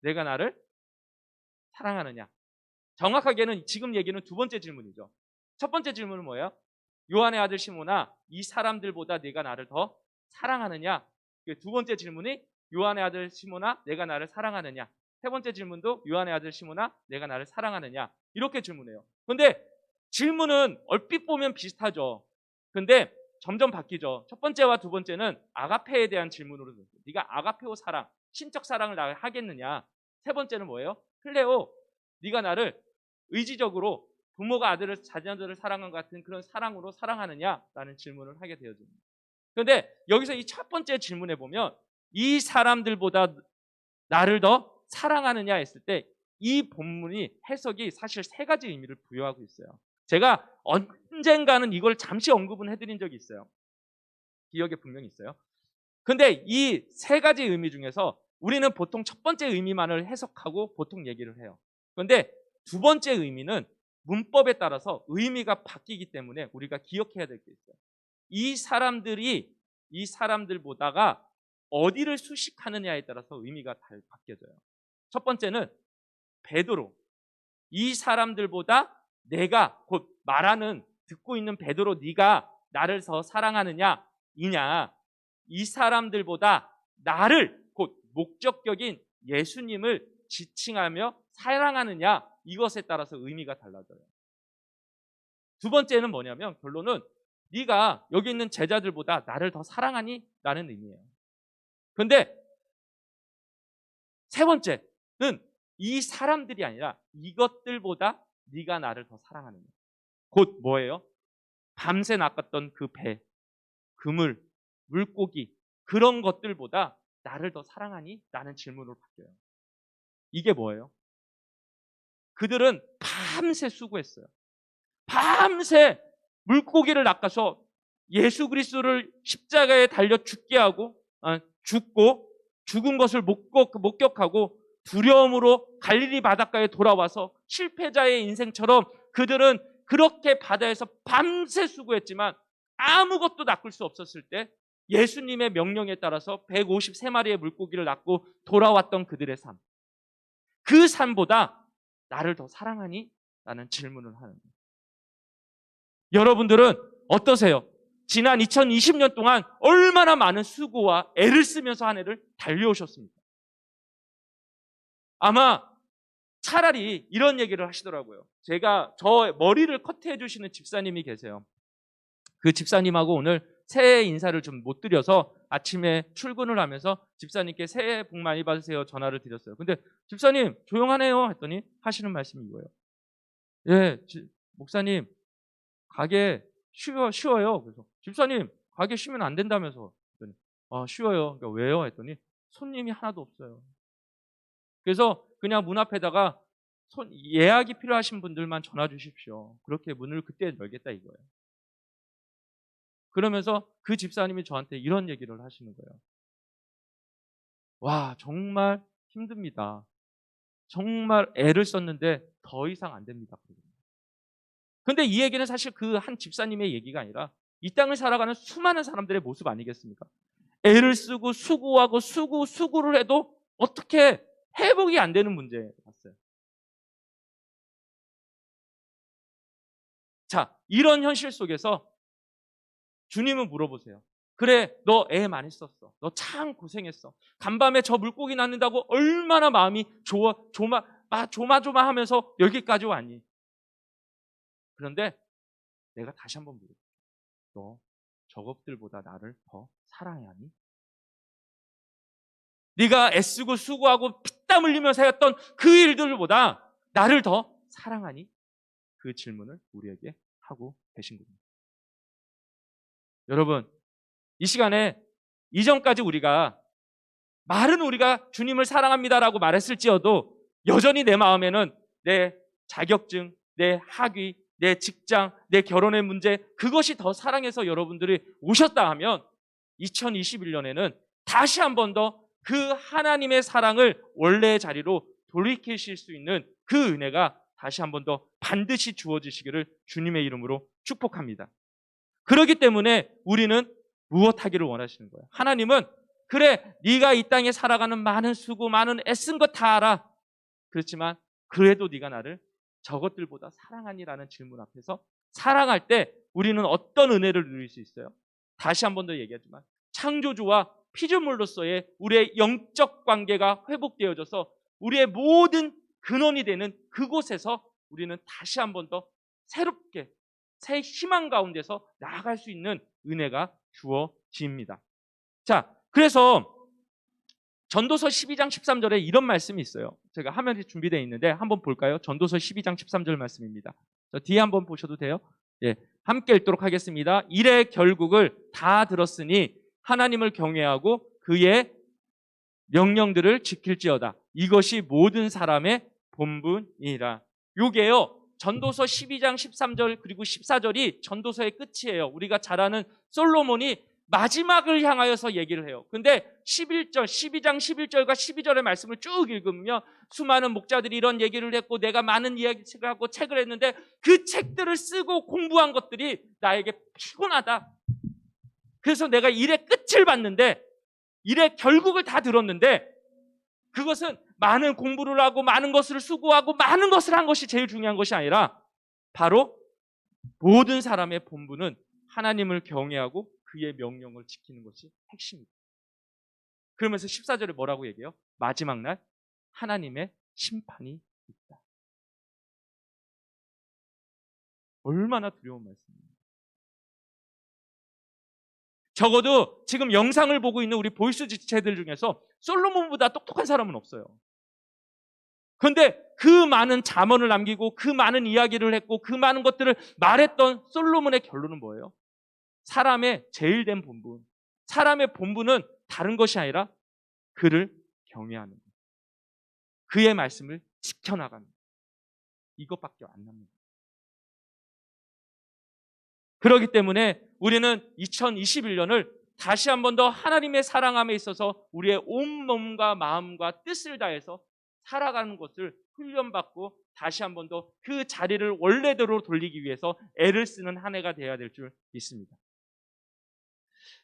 내가 나를 사랑하느냐? 정확하게는 지금 얘기는 두 번째 질문이죠. 첫 번째 질문은 뭐예요? 요한의 아들 시몬아, 이 사람들보다 네가 나를 더 사랑하느냐? 두 번째 질문이 요한의 아들 시몬아, 내가 나를 사랑하느냐? 세 번째 질문도 요한의 아들 시몬아, 내가 나를 사랑하느냐? 이렇게 질문해요. 그런데 질문은 얼핏 보면 비슷하죠. 근데 점점 바뀌죠. 첫 번째와 두 번째는 아가페에 대한 질문으로 네가 아가페오 사랑, 신적 사랑을 나 하겠느냐? 세 번째는 뭐예요? 필레오, 네가 나를 의지적으로 부모가 아들을 자녀들을 사랑한 것 같은 그런 사랑으로 사랑하느냐라는 질문을 하게 되어집니다. 그런데 여기서 이 첫 번째 질문에 보면 이 사람들보다 나를 더 사랑하느냐 했을 때 이 본문이 해석이 사실 세 가지 의미를 부여하고 있어요. 제가 언젠가는 이걸 잠시 언급은 해드린 적이 있어요. 기억에 분명히 있어요. 근데 이 세 가지 의미 중에서 우리는 보통 첫 번째 의미만을 해석하고 보통 얘기를 해요. 그런데 두 번째 의미는 문법에 따라서 의미가 바뀌기 때문에 우리가 기억해야 될 게 있어요. 이 사람들보다가 어디를 수식하느냐에 따라서 의미가 바뀌어져요. 첫 번째는 베드로, 이 사람들보다 내가 곧 말하는 듣고 있는 베드로, 네가 나를 더 사랑하느냐 이냐, 이 사람들보다 나를 곧 목적격인 예수님을 지칭하며 사랑하느냐, 이것에 따라서 의미가 달라져요. 두 번째는 뭐냐면 결론은 네가 여기 있는 제자들보다 나를 더 사랑하니? 라는 의미예요. 그런데 세 번째는 이 사람들이 아니라 이것들보다 네가 나를 더 사랑하느냐. 곧 뭐예요? 밤새 낚았던 그 배, 그물, 물고기, 그런 것들보다 나를 더 사랑하니? 라는 질문으로 바뀌어요. 이게 뭐예요? 그들은 밤새 수고했어요. 밤새 물고기를 낚아서 예수 그리스도를 십자가에 달려 죽게 하고 죽고 죽은 것을 목격하고 두려움으로 갈릴리 바닷가에 돌아와서 실패자의 인생처럼 그들은 그렇게 바다에서 밤새 수고했지만 아무것도 낚을 수 없었을 때 예수님의 명령에 따라서 153마리의 물고기를 낚고 돌아왔던 그들의 삶. 그 삶보다 나를 더 사랑하니? 라는 질문을 하는 거예요. 여러분들은 어떠세요? 지난 2020년 동안 얼마나 많은 수고와 애를 쓰면서 한 해를 달려오셨습니까? 아마 차라리 이런 얘기를 하시더라고요. 저 머리를 커트해 주시는 집사님이 계세요. 그 집사님하고 오늘 새해 인사를 좀 못 드려서 아침에 출근을 하면서 집사님께 새해 복 많이 받으세요 전화를 드렸어요. 근데 집사님 조용하네요 했더니 하시는 말씀이 이거예요. 예, 목사님 가게 쉬어요. 그래서 집사님 가게 쉬면 안 된다면서 했더니 쉬어요. 그러니까 왜요? 했더니 손님이 하나도 없어요. 그래서 그냥 문 앞에다가 예약이 필요하신 분들만 전화 주십시오. 그렇게 문을 그때 열겠다 이거예요. 그러면서 그 집사님이 저한테 이런 얘기를 하시는 거예요. 와, 정말 힘듭니다. 정말 애를 썼는데 더 이상 안 됩니다. 근데 이 얘기는 사실 그 한 집사님의 얘기가 아니라 이 땅을 살아가는 수많은 사람들의 모습 아니겠습니까? 애를 쓰고 수고하고 수고를 해도 어떻게 회복이 안 되는 문제 봤어요. 자, 이런 현실 속에서 주님은 물어보세요. 그래, 너 애 많이 썼어. 너 참 고생했어. 간밤에 저 물고기 낳는다고 얼마나 마음이 조마조마하면서 여기까지 왔니? 그런데 내가 다시 한번 물어볼게. 너 저것들보다 나를 더 사랑해야 하니? 네가 애쓰고 수고하고 피땀 흘리면서 했던 그 일들보다 나를 더 사랑하니? 그 질문을 우리에게 하고 계신 겁니다. 여러분, 이 시간에 이전까지 말은 우리가 주님을 사랑합니다라고 말했을지어도 여전히 내 마음에는 내 자격증, 내 학위, 내 직장, 내 결혼의 문제, 그것이 더 사랑해서 여러분들이 오셨다 하면 2021년에는 다시 한 번 더 그 하나님의 사랑을 원래의 자리로 돌이키실 수 있는 그 은혜가 다시 한 번 더 반드시 주어지시기를 주님의 이름으로 축복합니다. 그렇기 때문에 우리는 무엇 하기를 원하시는 거예요? 하나님은 그래, 네가 이 땅에 살아가는 많은 수고, 많은 애쓴 것 다 알아. 그렇지만 그래도 네가 나를 저것들보다 사랑하니라는 질문 앞에서 사랑할 때 우리는 어떤 은혜를 누릴 수 있어요? 다시 한 번 더 얘기하지만 창조주와 피조물로서의 우리의 영적 관계가 회복되어져서 우리의 모든 근원이 되는 그곳에서 우리는 다시 한 번 더 새롭게 새 희망 가운데서 나아갈 수 있는 은혜가 주어집니다. 자, 그래서 전도서 12장 13절에 이런 말씀이 있어요. 제가 화면에 준비되어 있는데 한번 볼까요? 전도서 12장 13절 말씀입니다. 저 뒤에 한번 보셔도 돼요. 예, 함께 읽도록 하겠습니다. 일의 결국을 다 들었으니 하나님을 경외하고 그의 명령들을 지킬지어다. 이것이 모든 사람의 본분이라. 요게요. 전도서 12장 13절 그리고 14절이 전도서의 끝이에요. 우리가 잘 아는 솔로몬이 마지막을 향하여서 얘기를 해요. 근데 12장 11절과 12절의 말씀을 쭉 읽으면 수많은 목자들이 이런 얘기를 했고 내가 많은 이야기를 하고 책을 했는데 그 책들을 쓰고 공부한 것들이 나에게 피곤하다. 그래서 내가 일의 끝을 봤는데 일의 결국을 다 들었는데 그것은 많은 공부를 하고 많은 것을 수고하고 많은 것을 한 것이 제일 중요한 것이 아니라 바로 모든 사람의 본분은 하나님을 경외하고 그의 명령을 지키는 것이 핵심입니다. 그러면서 14절에 뭐라고 얘기해요? 마지막 날 하나님의 심판이 있다. 얼마나 두려운 말씀입니다. 적어도 지금 영상을 보고 있는 우리 보이스 지체들 중에서 솔로몬보다 똑똑한 사람은 없어요. 그런데 그 많은 잠언을 남기고 그 많은 이야기를 했고 그 많은 것들을 말했던 솔로몬의 결론은 뭐예요? 사람의 제일 된 본분, 사람의 본분은 다른 것이 아니라 그를 경외하는 것, 그의 말씀을 지켜나가는 것, 이것밖에 안 납니다. 그렇기 때문에 우리는 2021년을 다시 한 번 더 하나님의 사랑함에 있어서 우리의 온 몸과 마음과 뜻을 다해서 살아가는 것을 훈련받고 다시 한 번 더 그 자리를 원래대로 돌리기 위해서 애를 쓰는 한 해가 되어야 될 줄 믿습니다.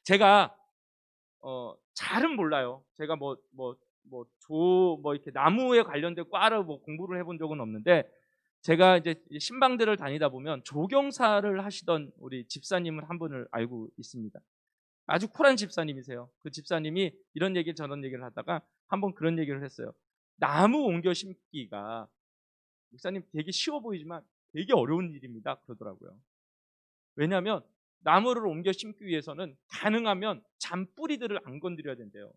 제가 잘은 몰라요. 제가 이렇게 나무에 관련된 과를 공부를 해본 적은 없는데, 제가 이제 신방들을 다니다 보면 조경사를 하시던 우리 집사님을 한 분을 알고 있습니다. 아주 쿨한 집사님이세요. 그 집사님이 이런 얘기 저런 얘기를 하다가 한번 그런 얘기를 했어요. 나무 옮겨 심기가 목사님 되게 쉬워 보이지만 되게 어려운 일입니다, 그러더라고요. 왜냐하면 나무를 옮겨 심기 위해서는 가능하면 잔뿌리들을 안 건드려야 된대요.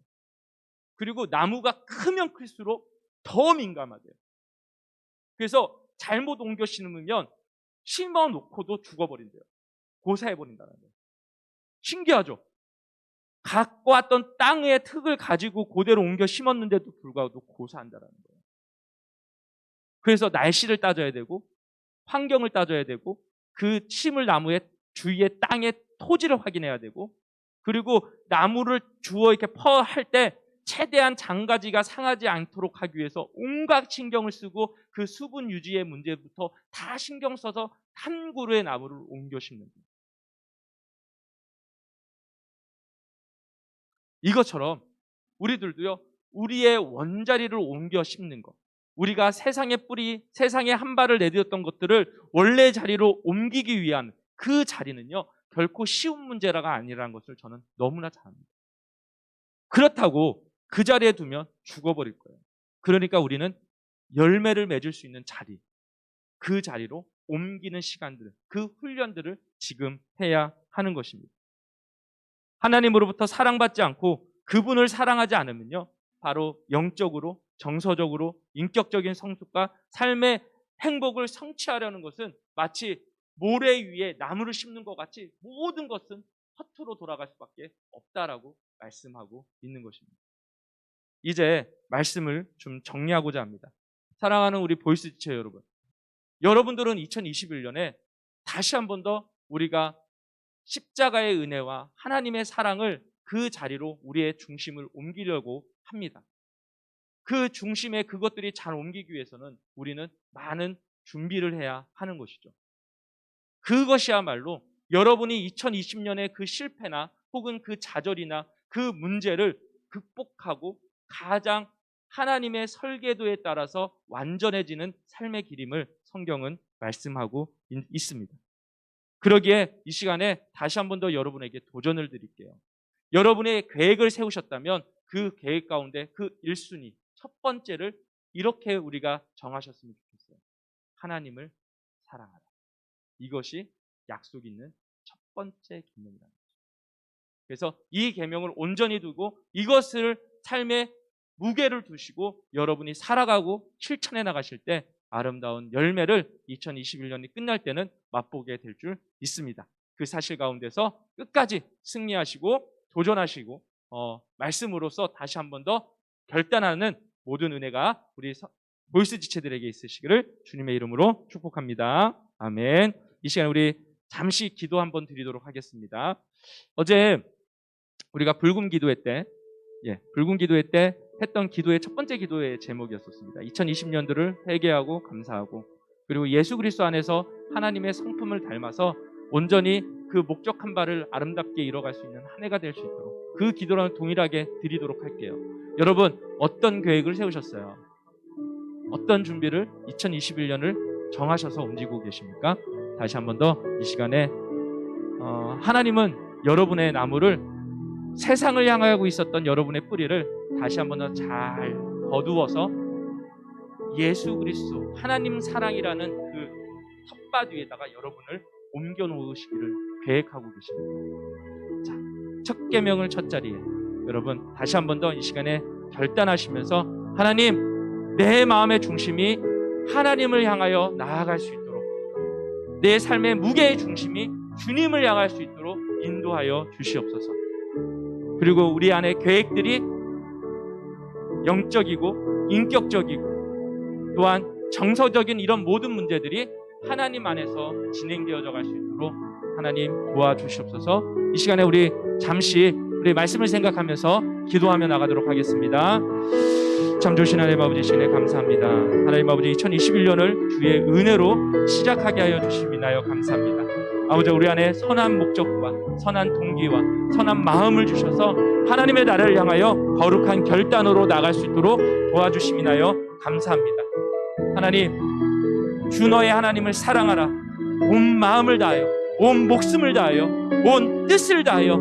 그리고 나무가 크면 클수록 더 민감하대요. 그래서 잘못 옮겨 심으면 심어놓고도 죽어버린대요. 고사해버린다는 거예요. 신기하죠? 갖고 왔던 땅의 흙을 가지고 그대로 옮겨 심었는데도 불구하고 고사한다는 거예요. 그래서 날씨를 따져야 되고 환경을 따져야 되고 그 심을 나무의 주위의 땅의 토지를 확인해야 되고, 그리고 나무를 주워 이렇게 할 때 최대한 장가지가 상하지 않도록 하기 위해서 온갖 신경을 쓰고 그 수분 유지의 문제부터 다 신경 써서 한 그루의 나무를 옮겨 심는 거예요. 이것처럼 우리들도요, 우리의 원자리를 옮겨 심는 것, 우리가 세상의 뿌리, 세상에 한 발을 내딛었던 것들을 원래 자리로 옮기기 위한 그 자리는요, 결코 쉬운 문제가 아니라는 것을 저는 너무나 잘 압니다. 그렇다고 그 자리에 두면 죽어버릴 거예요. 그러니까 우리는 열매를 맺을 수 있는 자리, 그 자리로 옮기는 시간들, 그 훈련들을 지금 해야 하는 것입니다. 하나님으로부터 사랑받지 않고 그분을 사랑하지 않으면요, 바로 영적으로, 정서적으로, 인격적인 성숙과 삶의 행복을 성취하려는 것은 마치 모래 위에 나무를 심는 것 같이 모든 것은 허투루 돌아갈 수밖에 없다라고 말씀하고 있는 것입니다. 이제 말씀을 좀 정리하고자 합니다. 사랑하는 우리 보이스 지체 여러분, 여러분들은 2021년에 다시 한 번 더 우리가 십자가의 은혜와 하나님의 사랑을 그 자리로 우리의 중심을 옮기려고 합니다. 그 중심에 그것들이 잘 옮기기 위해서는 우리는 많은 준비를 해야 하는 것이죠. 그것이야말로 여러분이 2020년의 그 실패나 혹은 그 좌절이나 그 문제를 극복하고 가장 하나님의 설계도에 따라서 완전해지는 삶의 길임을 성경은 말씀하고 있습니다. 그러기에 이 시간에 다시 한 번 더 여러분에게 도전을 드릴게요. 여러분의 계획을 세우셨다면 그 계획 가운데 그 1순위, 첫 번째를 이렇게 우리가 정하셨으면 좋겠어요. 하나님을 사랑하라. 이것이 약속 있는 첫 번째 계명이라는 거죠. 그래서 이 계명을 온전히 두고 이것을 삶의 무게를 두시고 여러분이 살아가고 실천해 나가실 때 아름다운 열매를 2021년이 끝날 때는 맛보게 될 줄 믿습니다. 그 사실 가운데서 끝까지 승리하시고 도전하시고 말씀으로서 다시 한 번 더 결단하는 모든 은혜가 우리 보이스 지체들에게 있으시기를 주님의 이름으로 축복합니다. 아멘. 이 시간에 우리 잠시 기도 한번 드리도록 하겠습니다. 어제 우리가 불금 기도회 때 했던 기도의 첫 번째 기도의 제목이었었습니다. 2020년도를 회개하고 감사하고, 그리고 예수 그리스도 안에서 하나님의 성품을 닮아서 온전히 그 목적한 바를 아름답게 이뤄갈 수 있는 한 해가 될 수 있도록 그 기도랑 동일하게 드리도록 할게요. 여러분, 어떤 계획을 세우셨어요? 어떤 준비를 2021년을 정하셔서 움직이고 계십니까? 다시 한 번 더 이 시간에 하나님은 여러분의 나무를, 세상을 향하고 있었던 여러분의 뿌리를 다시 한 번 더 잘 거두어서 예수 그리스도 하나님 사랑이라는 그 텃밭 위에다가 여러분을 옮겨 놓으시기를 계획하고 계십니다. 자, 첫 계명을 첫 자리에 여러분 다시 한 번 더 이 시간에 결단하시면서 하나님, 내 마음의 중심이 하나님을 향하여 나아갈 수 있도록, 내 삶의 무게의 중심이 주님을 향할 수 있도록 인도하여 주시옵소서. 그리고 우리 안에 계획들이 영적이고 인격적이고 또한 정서적인 이런 모든 문제들이 하나님 안에서 진행되어져 갈 수 있도록 하나님 도와주시옵소서. 이 시간에 우리 잠시 우리 말씀을 생각하면서 기도하며 나가도록 하겠습니다. 참 좋으신 하나님 아버지 시간에 감사합니다. 하나님 아버지 2021년을 주의 은혜로 시작하게 하여 주시나요 감사합니다. 아버지 우리 안에 선한 목적과 선한 동기와 선한 마음을 주셔서 하나님의 나라를 향하여 거룩한 결단으로 나갈 수 있도록 도와주시나요 감사합니다. 하나님 주 너의 하나님을 사랑하라. 온 마음을 다하여 온 목숨을 다하여 온 뜻을 다하여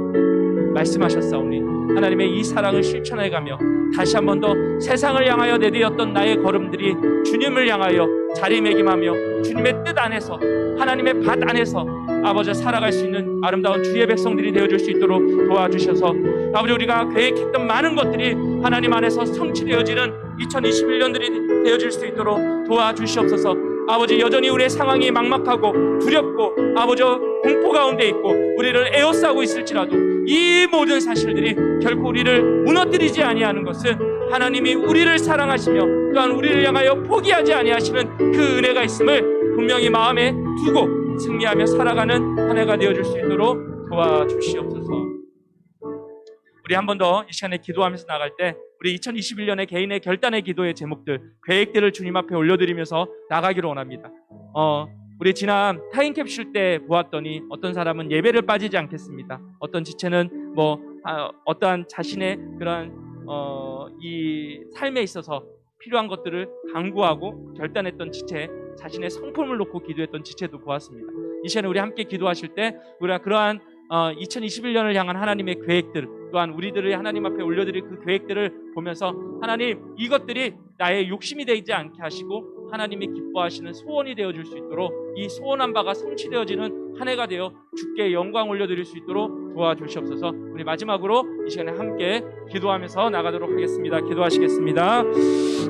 말씀하셨사오니 하나님의 이 사랑을 실천해가며 다시 한 번 더 세상을 향하여 내디뎠던 나의 걸음들이 주님을 향하여 자리매김하며 주님의 뜻 안에서 하나님의 밭 안에서 아버지 살아갈 수 있는 아름다운 주의 백성들이 되어줄 수 있도록 도와주셔서 아버지 우리가 계획했던 많은 것들이 하나님 안에서 성취되어지는 2021년들이 되어질 수 있도록 도와주시옵소서. 아버지 여전히 우리의 상황이 막막하고 두렵고 아버지 공포 가운데 있고 우리를 에워싸고 있을지라도 이 모든 사실들이 결코 우리를 무너뜨리지 아니하는 것은 하나님이 우리를 사랑하시며 또한 우리를 향하여 포기하지 아니하시는 그 은혜가 있음을 분명히 마음에 두고 승리하며 살아가는 한 해가 되어줄 수 있도록 도와주시옵소서. 우리 한 번 더 이 시간에 기도하면서 나갈 때 우리 2021년의 개인의 결단의 기도의 제목들, 계획들을 주님 앞에 올려드리면서 나가기를 원합니다. 우리 지난 타임캡슐 때 보았더니 어떤 사람은 예배를 빠지지 않겠습니다. 어떤 지체는 어떠한 자신의 그런 이 삶에 있어서 필요한 것들을 강구하고 결단했던 지체, 자신의 성품을 놓고 기도했던 지체도 보았습니다. 이 시간에 우리 함께 기도하실 때 우리가 그러한 2021년을 향한 하나님의 계획들 또한 우리들을 하나님 앞에 올려드릴 그 계획들을 보면서 하나님 이것들이 나의 욕심이 되지 않게 하시고 하나님이 기뻐하시는 소원이 되어줄 수 있도록 이 소원한 바가 성취되어지는 한 해가 되어 주께 영광 올려드릴 수 있도록 도와주시옵소서. 우리 마지막으로 이 시간에 함께 기도하면서 나가도록 하겠습니다. 기도하시겠습니다.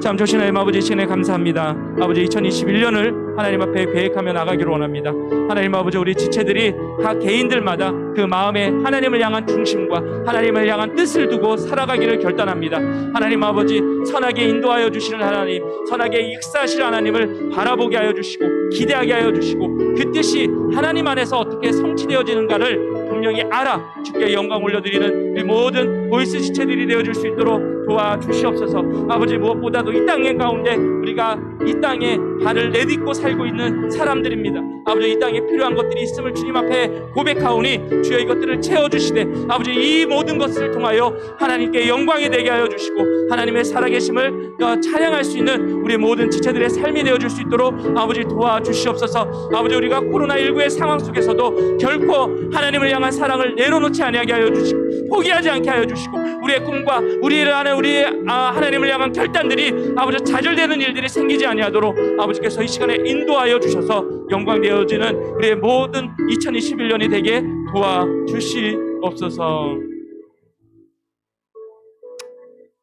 참 좋으신 하나님 아버지 이 시간에 감사합니다. 아버지 2021년을 하나님 앞에 계획하며 나가기를 원합니다. 하나님 아버지 우리 지체들이 각 개인들마다 그 마음에 하나님을 향한 중심과 하나님을 향한 뜻을 두고 살아가기를 결단합니다. 하나님 아버지 선하게 인도하여 주시는 하나님, 선하게 역사하실 하나님을 바라보게 하여 주시고 기대하게 하여 주시고 그 뜻이 하나님 안에서 어떻게 성취되어지는가를 분명히 알아 주께 영광 올려드리는 우리 모든 보이스 지체들이 되어줄 수 있도록 도와주시옵소서. 아버지 무엇보다도 이 땅의 가운데 우리가 이 땅에 발을 내딛고 살고 있는 사람들입니다. 아버지 이 땅에 필요한 것들이 있음을 주님 앞에 고백하오니 주여 이것들을 채워주시되 아버지 이 모든 것을 통하여 하나님께 영광이 되게 하여 주시고 하나님의 살아계심을 찬양할 수 있는 우리 모든 지체들의 삶이 되어줄 수 있도록 아버지 도와주시옵소서. 아버지 우리가 코로나19의 상황 속에서도 결코 하나님을 향한 사랑을 내려놓지 아니하게 하여 주시고 포기하지 않게 하여 주시고 우리의 꿈과 우리를 하는 우리의 하나님을 향한 결단들이 아버지 좌절되는 일들이 생기지 아니하도록 아버지께서 이 시간에 인도하여 주셔서 영광 되어지는 우리의 모든 2021년이 되게 도와주시옵소서.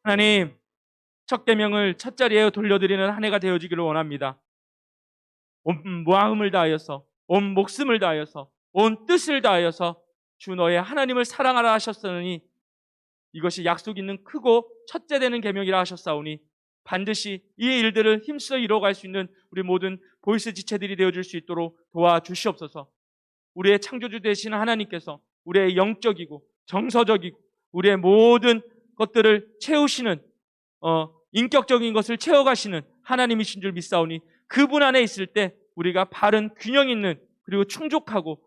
하나님 첫 계명을 첫 자리에 돌려드리는 한 해가 되어지기를 원합니다. 온 마음을 다하여서 온 목숨을 다하여서 온 뜻을 다하여서 주 너의 하나님을 사랑하라 하셨으니 이것이 약속 있는 크고 첫째 되는 계명이라 하셨사오니 반드시 이 일들을 힘써 이뤄갈 수 있는 우리 모든 보이스 지체들이 되어줄 수 있도록 도와주시옵소서. 우리의 창조주 되신 하나님께서 우리의 영적이고 정서적이고 우리의 모든 것들을 채우시는 인격적인 것을 채워가시는 하나님이신 줄 믿사오니 그분 안에 있을 때 우리가 바른 균형 있는 그리고 충족하고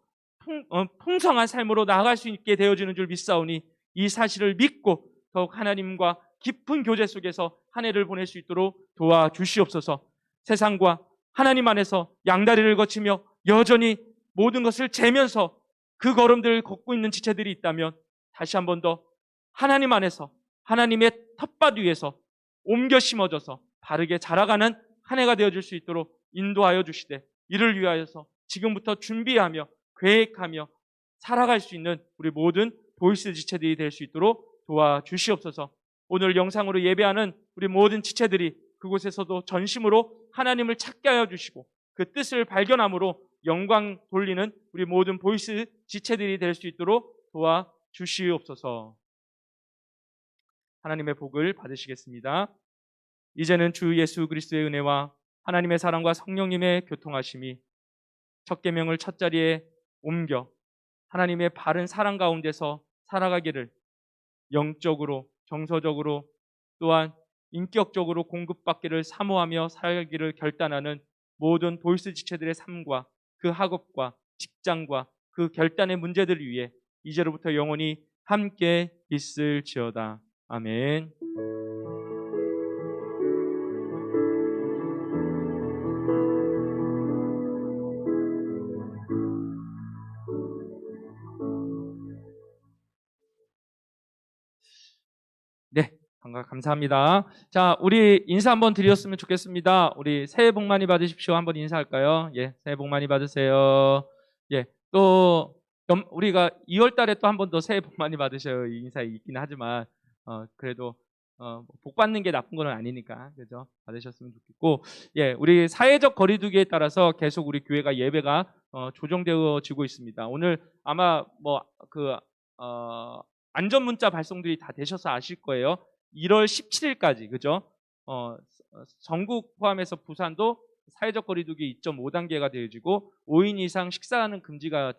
풍성한 삶으로 나아갈 수 있게 되어지는 줄 믿사오니 이 사실을 믿고 더욱 하나님과 깊은 교제 속에서 한 해를 보낼 수 있도록 도와주시옵소서. 세상과 하나님 안에서 양다리를 거치며 여전히 모든 것을 재면서 그 걸음들을 걷고 있는 지체들이 있다면 다시 한 번 더 하나님 안에서 하나님의 텃밭 위에서 옮겨 심어져서 바르게 자라가는 한 해가 되어줄 수 있도록 인도하여 주시되 이를 위하여서 지금부터 준비하며 계획하며 살아갈 수 있는 우리 모든 보이스 지체들이 될 수 있도록 도와주시옵소서. 오늘 영상으로 예배하는 우리 모든 지체들이 그곳에서도 전심으로 하나님을 찾게 하여 주시고 그 뜻을 발견함으로 영광 돌리는 우리 모든 보이스 지체들이 될 수 있도록 도와주시옵소서. 하나님의 복을 받으시겠습니다. 이제는 주 예수 그리스도의 은혜와 하나님의 사랑과 성령님의 교통하심이 첫 계명을 첫 자리에 옮겨 하나님의 바른 사랑 가운데서 살아가기를 영적으로, 정서적으로 또한 인격적으로 공급받기를 사모하며 살기를 결단하는 모든 보이스 지체들의 삶과 그 학업과 직장과 그 결단의 문제들을 위해 이제로부터 영원히 함께 있을지어다. 아멘. 네, 감사합니다. 자, 우리 인사 한번 드렸으면 좋겠습니다. 우리 새해 복 많이 받으십시오. 한번 인사할까요? 예, 새해 복 많이 받으세요. 예, 또 우리가 2월 달에 또 한 번 더 새해 복 많이 받으셔요. 이 인사 있긴 하지만 그래도 복 받는 게 나쁜 건 아니니까 그죠? 받으셨으면 좋겠고, 예, 우리 사회적 거리두기에 따라서 계속 우리 교회가 예배가 조정되어지고 있습니다. 오늘 아마 안전 문자 발송들이 다 되셔서 아실 거예요. 1월 17일까지 그죠? 전국 포함해서 부산도 사회적 거리두기 2.5단계가 되어지고 5인 이상 식사하는 금지가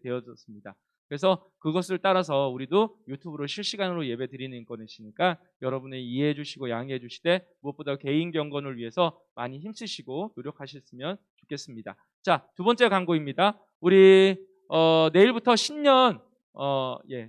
되어졌습니다. 그래서 그것을 따라서 우리도 유튜브로 실시간으로 예배 드리는 것이니까 여러분이 이해해 주시고 양해해 주시되 무엇보다 개인 경건을 위해서 많이 힘쓰시고 노력하셨으면 좋겠습니다. 자, 두 번째 광고입니다. 우리 내일부터 신년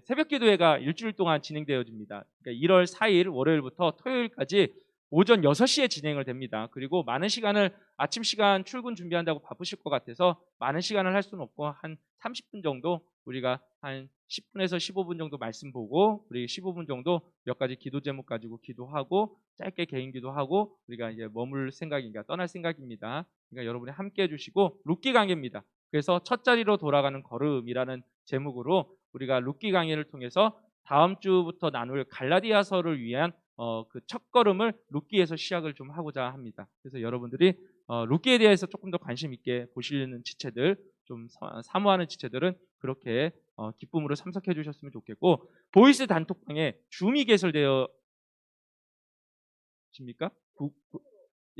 새벽 기도회가 일주일 동안 진행되어집니다. 그러니까 1월 4일 월요일부터 토요일까지 오전 6시에 진행을 됩니다. 그리고 많은 시간을 아침 시간 출근 준비한다고 바쁘실 것 같아서 많은 시간을 할 수는 없고 한 30분 정도 우리가 한 10분에서 15분 정도 말씀 보고 우리 15분 정도 몇 가지 기도 제목 가지고 기도하고 짧게 개인 기도하고 우리가 이제 머물 생각인가 떠날 생각입니다. 그러니까 여러분이 함께 해주시고 룻기 강해입니다. 그래서 첫 자리로 돌아가는 걸음이라는 제목으로 우리가 룻기 강의를 통해서 다음 주부터 나눌 갈라디아서를 위한 그 첫걸음을 룻기에서 시작을 좀 하고자 합니다. 그래서 여러분들이 룻기에 대해서 조금 더 관심 있게 보시는 지체들, 좀 사모하는 지체들은 그렇게 기쁨으로 참석해 주셨으면 좋겠고, 보이스 단톡방에 줌이 개설되어 십니까?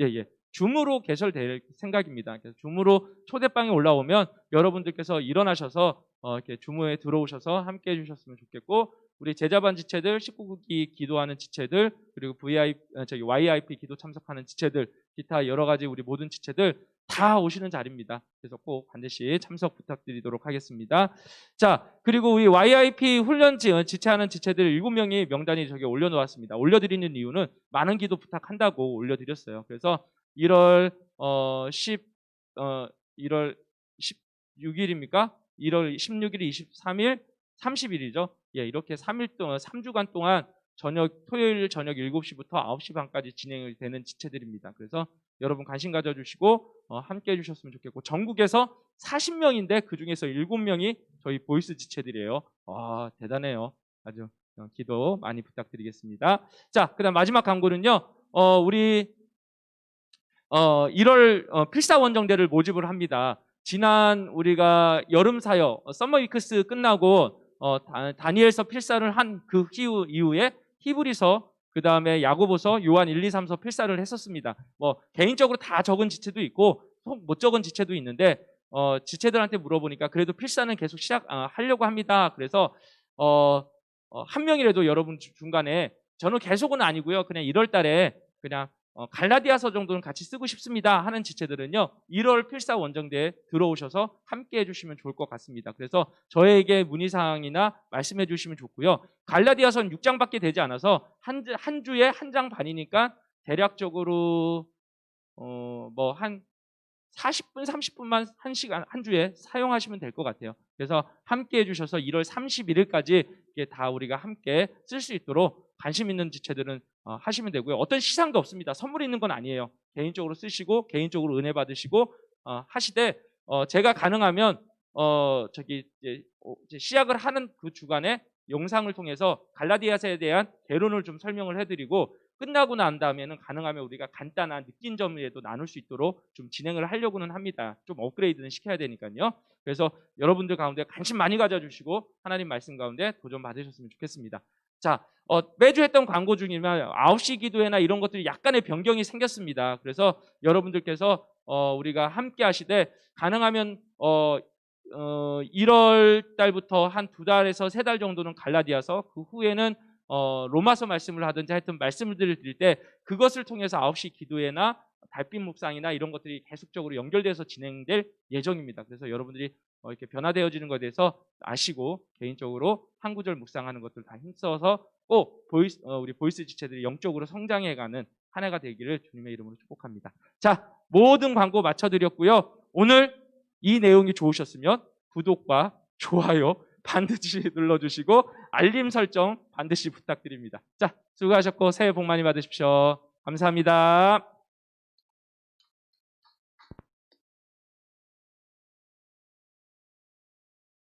예. 줌으로 개설될 생각입니다. 그래서 줌으로 초대방에 올라오면 여러분들께서 일어나셔서 이렇게 줌에 들어오셔서 함께 해주셨으면 좋겠고, 우리 제자반 지체들, 19기 기도하는 지체들, 그리고 YIP 기도 참석하는 지체들, 기타 여러 가지 우리 모든 지체들 다 오시는 자리입니다. 그래서 꼭 반드시 참석 부탁드리도록 하겠습니다. 자, 그리고 우리 YIP 훈련 지체하는 지체들 7명이 명단이 저기 올려놓았습니다. 올려드리는 이유는 많은 기도 부탁한다고 올려드렸어요. 그래서 1월 16일입니까? 1월 16일, 23일, 30일이죠. 예, 이렇게 3일 동안 3주간 동안 토요일 저녁 7시부터 9시 반까지 진행이 되는 지체들입니다. 그래서 여러분 관심 가져주시고 함께 해주셨으면 좋겠고, 전국에서 40명인데 그 중에서 7명이 저희 보이스 지체들이에요. 와, 대단해요. 아주 기도 많이 부탁드리겠습니다. 자, 그다음 마지막 광고는요. 우리 1월 필사원정대를 모집을 합니다. 지난 우리가 여름 사역 서머 위크스 끝나고 다니엘서 필사를 한 그 이후에 히브리서, 그 다음에 야고보서, 요한 1, 2, 3서 필사를 했었습니다. 뭐 개인적으로 다 적은 지체도 있고 못 적은 지체도 있는데 지체들한테 물어보니까 그래도 필사는 계속 하려고 합니다. 그래서 한 명이라도 여러분 중간에 저는 계속은 아니고요. 그냥 1월 달에 그냥 갈라디아서 정도는 같이 쓰고 싶습니다 하는 지체들은요 1월 필사 원정대에 들어오셔서 함께 해주시면 좋을 것 같습니다. 그래서 저에게 문의사항이나 말씀해 주시면 좋고요. 갈라디아서는 6장밖에 되지 않아서 한 주에 한 장 반이니까 대략적으로 뭐 한 40분 30분만 한 주에 사용하시면 될 것 같아요. 그래서 함께 해주셔서 1월 31일까지 다 우리가 함께 쓸 수 있도록 관심 있는 지체들은 하시면 되고요. 어떤 시상도 없습니다. 선물 있는 건 아니에요. 개인적으로 쓰시고 개인적으로 은혜 받으시고 하시되 제가 가능하면 이제 시작을 하는 그 주간에 영상을 통해서 갈라디아서에 대한 개론을 좀 설명을 해드리고 끝나고 난 다음에는 가능하면 우리가 간단한 느낀 점에도 나눌 수 있도록 좀 진행을 하려고는 합니다. 좀 업그레이드는 시켜야 되니까요. 그래서 여러분들 가운데 관심 많이 가져주시고 하나님 말씀 가운데 도전 받으셨으면 좋겠습니다. 자, 매주 했던 광고 중이면 9시 기도회나 이런 것들이 약간의 변경이 생겼습니다. 그래서 여러분들께서 우리가 함께 하시되 가능하면 1월 달부터 한 2달에서 3달 정도는 갈라디아서, 그 후에는 로마서 말씀을 하든지 하여튼 말씀을 드릴 때 그것을 통해서 9시 기도회나 달빛 묵상이나 이런 것들이 계속적으로 연결돼서 진행될 예정입니다. 그래서 여러분들이 이렇게 변화되어지는 것에 대해서 아시고 개인적으로 한 구절 묵상하는 것들 다 힘써서 꼭 우리 보이스 지체들이 영적으로 성장해가는 한 해가 되기를 주님의 이름으로 축복합니다. 자, 모든 광고 마쳐드렸고요. 오늘 이 내용이 좋으셨으면 구독과 좋아요 반드시 눌러주시고 알림 설정 반드시 부탁드립니다. 자, 수고하셨고 새해 복 많이 받으십시오. 감사합니다.